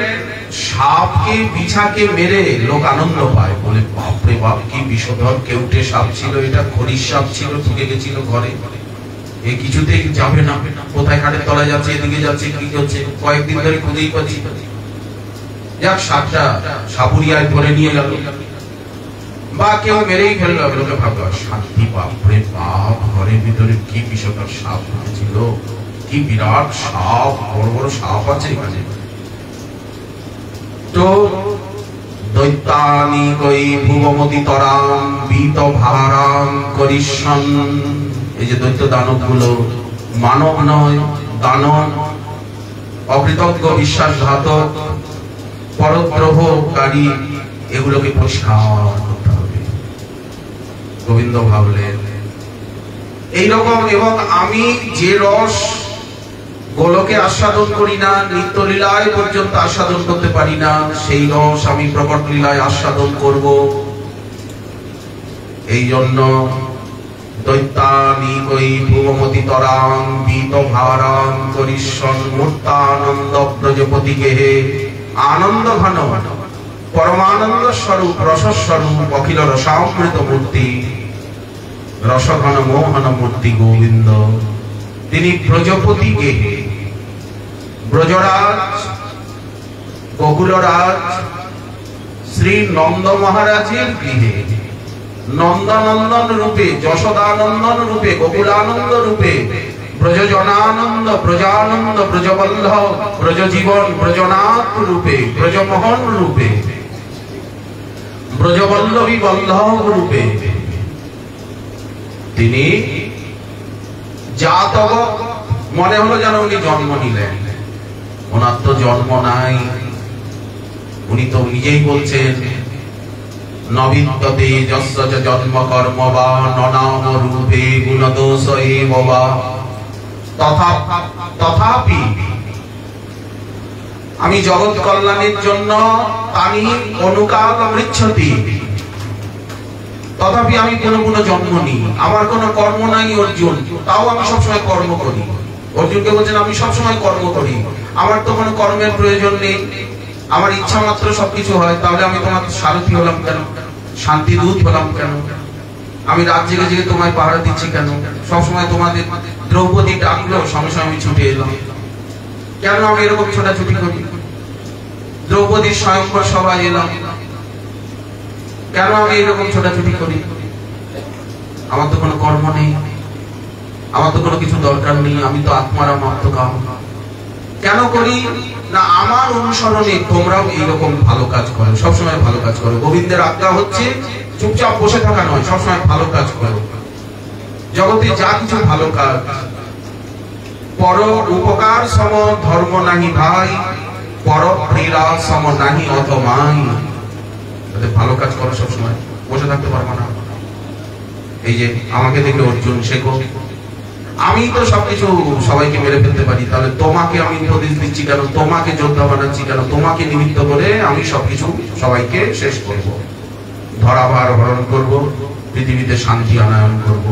সাপকে, বিছাকে মেরে লোক আনন্দ পায়। বলে বাপরে বাপ, কি বিষধর কেউটে সাপ ছিল, এটা খরিশ সাপ ছিল, ঢুকে গেছিল ঘরে, এ কিছুতেই যাবে না, কোথায় খাটের তলায় যাচ্ছে, এদিকে যাচ্ছে, কি হচ্ছে, কয়েকদিন ধরে খুঁজেই পাচ্ছি। যাক, সাপটা সাপুরিয়ায় ধরে নিয়ে গেল বা কেউ মেরেই ফেললো, লোকে ভাবলো শান্তি। বাপরে বাপ, ঘরের ভিতরে কি বিষধর সাপ ঢুকেছিল, কি বিরাট সাপ, বড় বড় সাপ আছে এখানে। তো দৈত্যানি কই ভুবমতি তরাং বিত ভারাং করিষ্যন। এই যে দৈত্য দানব গুলো মানব নয়, দানব, অকৃতজ্ঞ, বিশ্বাসঘাতক, পরদ্রোহকারী, এগুলোকে পরিষ্কার করতে হবে। গোবিন্দ ভাবলেন এইরকম। এবং আমি যে রস গোলকে আস্বাদন করি না, নিত্যলীলায় পর্যন্ত আস্বাদন করতে পারি না, সেই রস আমি প্রকট লীলায় আস্বাদন করব। এই জন্য দৈত্যানি কই ভুবমতি তরাং বিত ভারাং করিষ্যন মূর্তানন্দ প্রজাপতি গেহে। আনন্দ ঘন পরমানন্দ স্বরূপ, রসস্বরূপ, অখিল রসামৃত মূর্তি, রসঘন মোহন মূর্তি গোবিন্দ। তিনি প্রজাপতি গেহে, ব্রজরাজ, গোকুলরাজ, শ্রী নন্দ মহারাজের গৃহে নন্দনন্দন রূপে, যশোদানন্দন রূপে, গোকুলানন্দ রূপে, ব্রজজনানন্দ, ব্রজানন্দ, ব্রজবল্লভ, ব্রজজীবন, ব্রজনাথ রূপে, ব্রজমোহন রূপে, ব্রজবল্লভী বল্লভ রূপে তিনি জাতক মনে হলো যেন উনি জন্ম নিলেন। ওনার তো জন্ম নাই, উনি তো নিজেই বলছেন নবিদ্যতে যস্য চ জন্ম কর্ম বা ননাম রূপে গুণদোষ এব বা তথাপি আমি জগৎ কল্যাণের জন্য তানি অনুকাল মৃচ্ছতি, তথাপি আমি কোনো জন্ম নিই, আমার কোনো কর্ম নাই অর্জুন, তাও আমি সবসময় কর্ম করি। অর্জুনকে বলছেন আমি সবসময় কর্ম করি, আমার তো কোনো কর্মের প্রয়োজন নেই, আমার ইচ্ছা মাত্র সবকিছু হয়। তাহলে আমি তোমার সারথি হলাম কেন, শান্তি দূত হলাম কেন, আমি রাত জেগে জেগে তোমায় পাহারা দিচ্ছি কেন, সবসময় তোমাদের দ্রৌপদী ডাকলো সঙ্গে সঙ্গে আমি ছুটে এলাম কেন, আমি এরকম ছোটাছুটি করি, দ্রৌপদীর স্বয়ংবর সভায় এলাম কেন, আমি এরকম ছোটাছুটি করি, আমার তো কোনো কর্ম নেই, আমার তো কোনো কিছু দরকার নেই, আমি তো আত্মারাম আত্মকাম। কেন করি না, আমার অনুসরণে তোমরাও এইরকম ভালো কাজ করো, সবসময় ভালো কাজ করো। গোবিন্দের আজ্ঞা হচ্ছে চুপচাপ বসে থাকা নয়, সবসময় ভালো কাজ করো। জগতে যা কিছু ভালো কাজ, পর উপকার সম ধর্ম নাহি ভাই, পর ক্রীড়া সম নাহি অথমাই। ভালো কাজ করো, সবসময় বসে থাকতে পারবো না। এই যে আমাকে দেখে অর্জুন শেখো, আমি তো সবকিছু সবাইকে মেরে ফেলতে পারি, তাহলে তোমাকে আমি উপদেশ দিচ্ছি কেন, তোমাকে যোদ্ধা বানাচ্ছি কেন, তোমাকে নিমিত্ত করে আমি সবকিছু সবাইকে শেষ করব, ধরাভার হরণ করব, পৃথিবীতে শান্তি আনয়ন করব।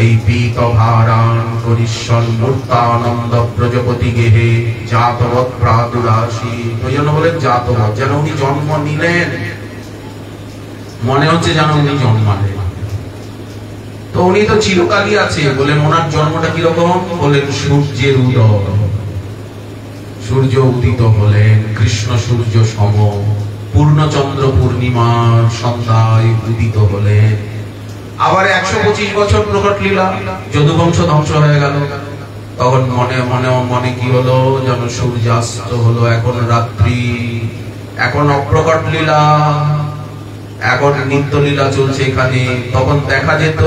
এই পীত ভারান করিশ্বর মূর্তানন্দ প্রজাপতি গেহে জাতবৎ প্রাদুরাসী। ওই জন্য বলেন জাতবৎ, যেন উনি জন্ম নিলেন, মনে হচ্ছে যেন উনি জন্মালেন। তো উনি তো চিরকালই আছে, বলেন ওনার জন্মটা কিরকম, বলেন সূর্যের উদয়, সূর্য উদিত হলেন, কৃষ্ণ সূর্য সম, পূর্ণচন্দ্র পূর্ণিমার সন্ধ্যায় উদিত হলেন। আবার 125 বছর প্রকট লীলা, যদুবংশ ধ্বংস হয়ে গেল, তখন মনে কি হলো, যেন সূর্যাস্ত হলো, এখন রাত্রি, এখন অপ্রকট লীলা, এখন নিত্য লীলা চলছে এখানে। তখন দেখা যেত,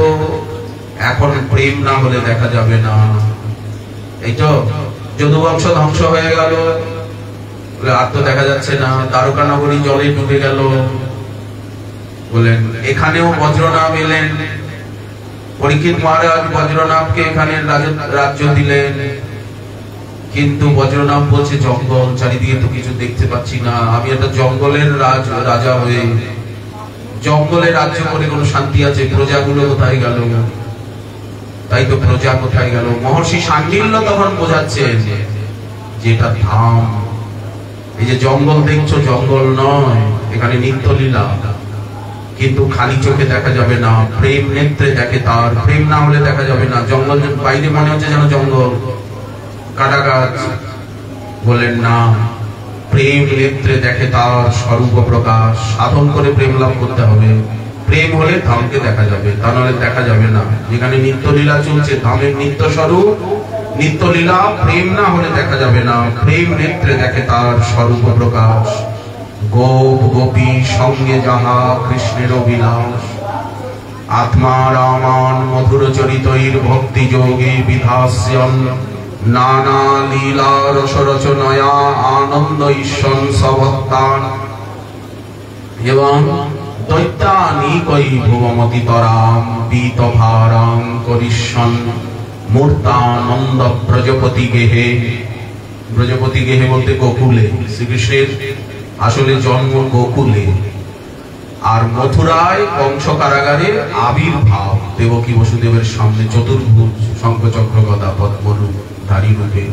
এখন প্রেম না হলে দেখা যাবে না। এই তো যদুবংশ ধ্বংস হয়ে গেল, আর তো দেখা যাচ্ছে না, দ্বারকা নগরী জলে ডুবে গেল। বলেন এখানেও বজ্রনাভ এলেন, পরীক্ষিত মহারাজ বজ্রনাভকে এখানে রাজ্য দিলেন, কিন্তু বজ্রনাভ বলছে জঙ্গল, চারিদিকে তো কিছু দেখতে পাচ্ছি না, আমি একটা জঙ্গলের রাজা হয়ে জঙ্গলে রাজ্য করে কোনো শান্তি আছে, প্রজাগুলো কোথায় গেল, তাই তো প্রজা কোথায় গেল। মহর্ষি শাণ্ডিল্য তখন বোঝাচ্ছেন যে এটা ধাম, এই যে জঙ্গল দেখছো জঙ্গল নয়, এখানে নিত্য লীলা, কিন্তু খালি চোখে দেখা যাবে না, প্রেম নেত্রে দেখে তার, প্রেম না হলে দেখা যাবে না। জঙ্গল বাইরে মনে হচ্ছে যেন জঙ্গল, কাটা গাছ, বলেন না, প্রেম নেত্রে দেখে তার স্বরূপ প্রকাশ। সাধন করে প্রেম লাভ করতে হবে, প্রেম হলে ধামকে দেখা যাবে, তা নাহলে দেখা যাবে না। যেখানে নিত্য লীলা চলছে, ধামের নিত্য স্বরূপ নিত্য লীলা, প্রেম না হলে দেখা যাবে না, প্রেম নেত্রে দেখে তার স্বরূপ প্রকাশ। গোপ গোপী সঙ্গে যাহা কৃষ্ণের অভিলাষ, আত্মা রামান মধুর চরিতৈর ভক্তি যোগে বিধাস্যন, নানা লীলা রস রচনয়া আনন্দ ঈশ্বর সভক্তান, এবং দৈত্যানিকৈ ভুবমতি তরাম পীত ভারাং করিষ্যন মূর্তানন্দ ব্রজপতি গেহে। ব্রজপতি গেহে বলতে গোকুলে, শ্রীকৃষ্ণের আসলে জন্ম গোকুলে, আর মথুরায় কংস কারাগারে আবির্ভাব দেবকী বসুদেবের সামনে চতুর্ভুজ শঙ্খচক্র গদা পদ্মধারী রূপে।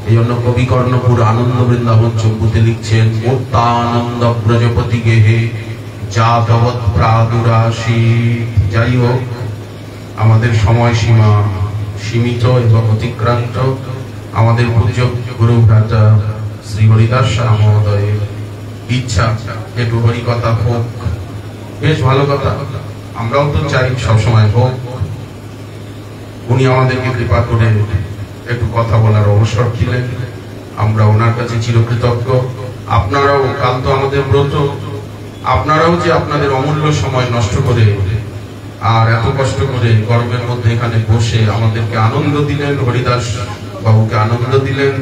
এই জন্য কবি কর্ণপুর আনন্দ বৃন্দাবন চম্বুতে লিখছেন মূর্তানন্দ ব্রজপতি গেহে যাদবৎ প্রাদুরাসী। যাই হোক, আমাদের সময়সীমা সীমিত এবং অতিক্রান্ত। আমাদের পূজ্য গুরু ভ্রাতা শ্রী হরিদাস মহোদয় ইচ্ছা একটু হরিকথা হোক, বেশ ভালো কথা, আমরাও তো চাই সবসময় হোক। উনি আমাদেরকে কৃপা করে একটু কথা বলার অবসর দিলেন, আমরা ওনার কাছে চিরকৃতজ্ঞ। আপনারাও, কাল তো আমাদের ব্রত, আপনারাও যে আপনাদের অমূল্য সময় নষ্ট করে আর এত কষ্ট করে গরমের মধ্যে এখানে বসে আমাদেরকে আনন্দ দিলেন, হরিদাস বাবুকে আনন্দ দিলেন,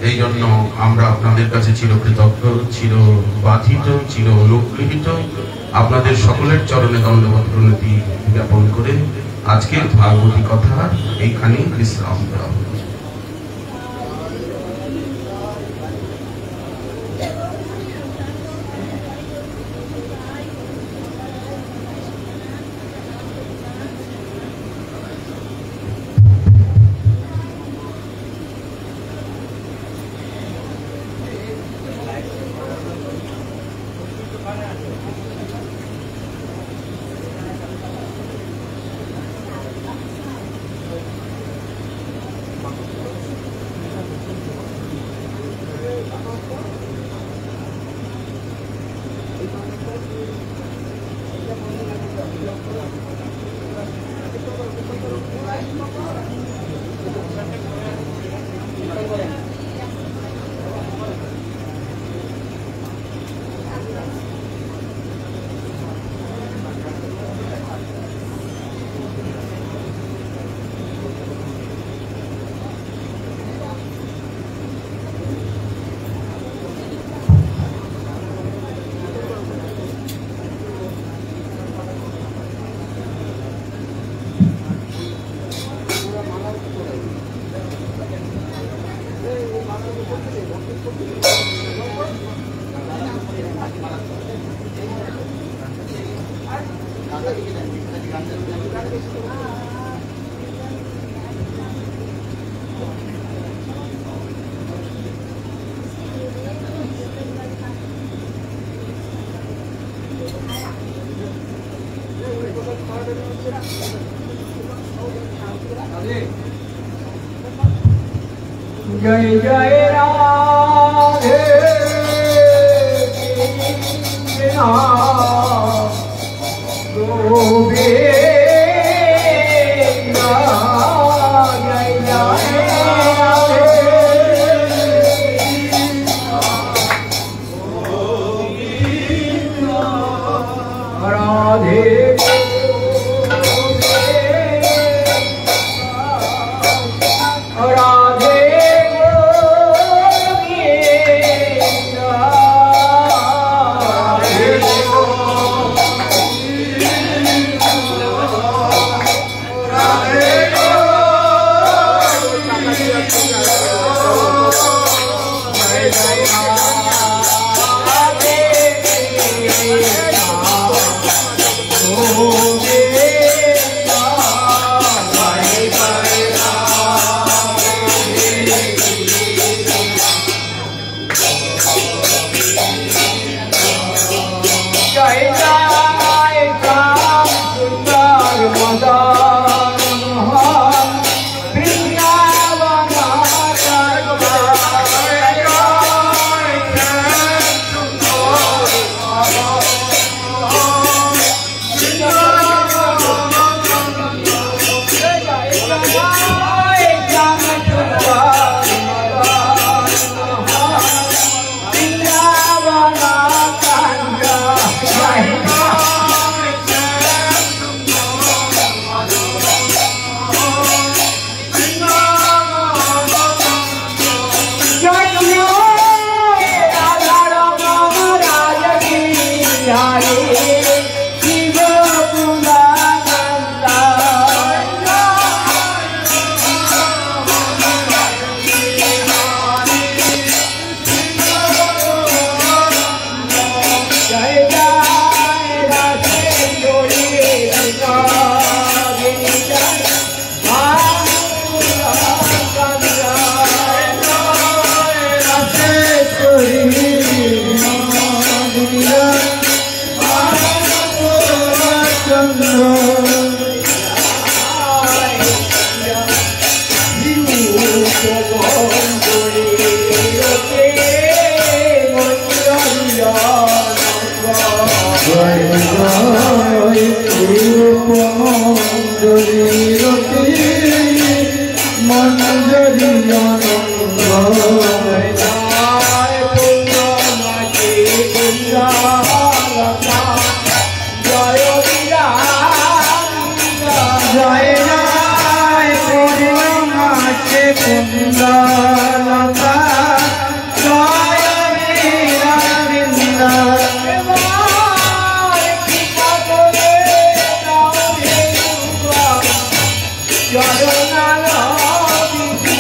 এই জন্য আমরা আপনাদের কাছে চিরকৃতজ্ঞ, চিরবাধিত, চির অনুগৃহীত। আপনাদের সকলের চরণে দণ্ডবত প্রণতি জ্ঞাপন করে আজকের ভাগবতী কথা এইখানেই বিশ্রাম দেওয়া হলো। जय जय राधे कृष्ण गोविंद जय जय राधे राधे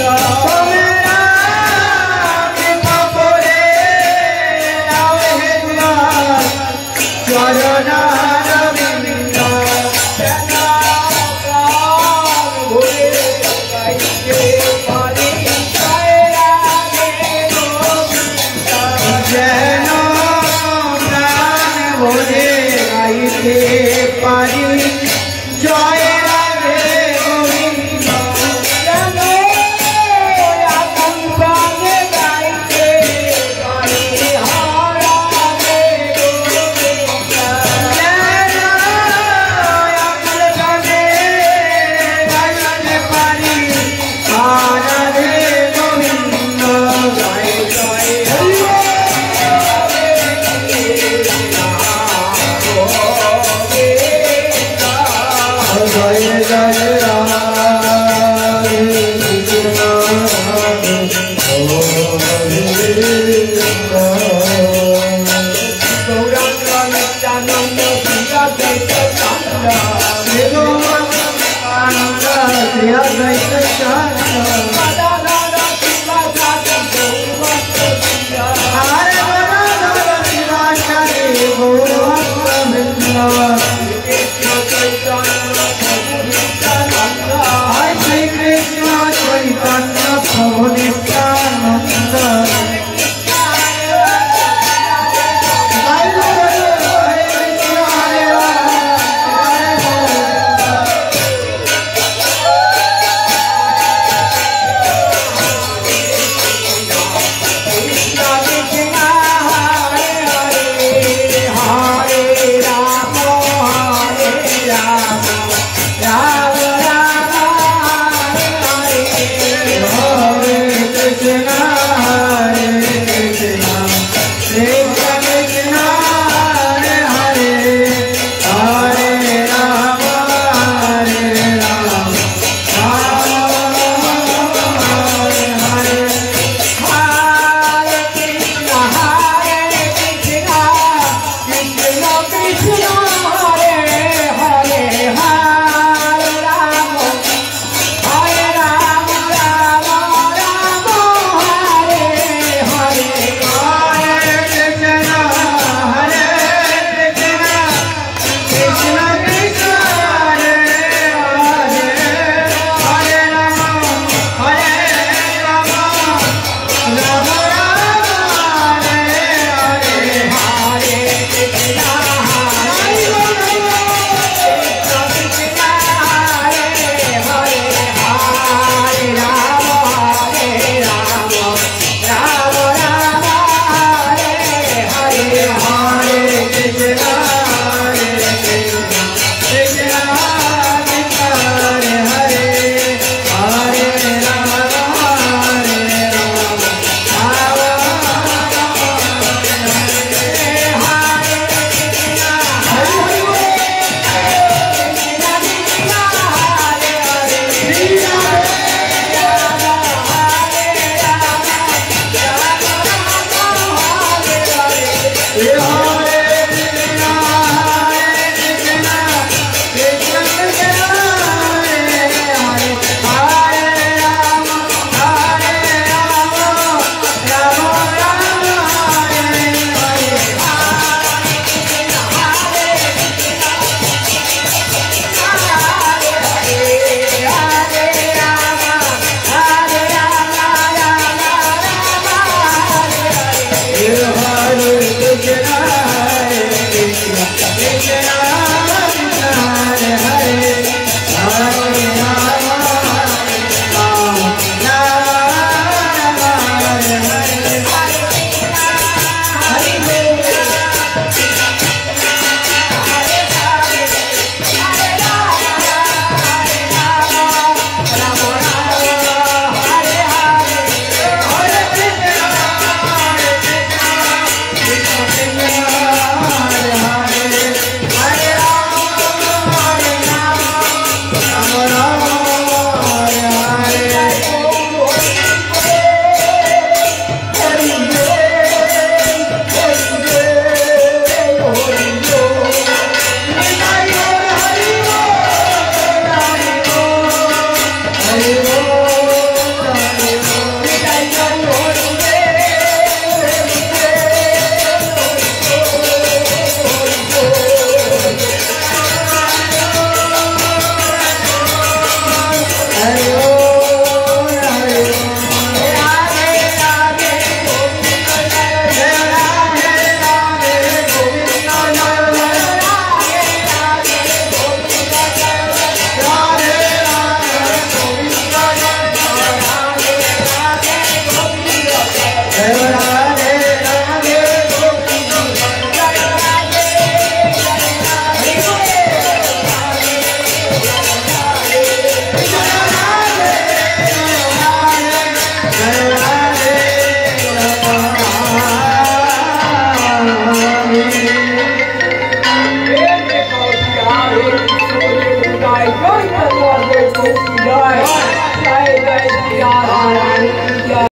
Jaya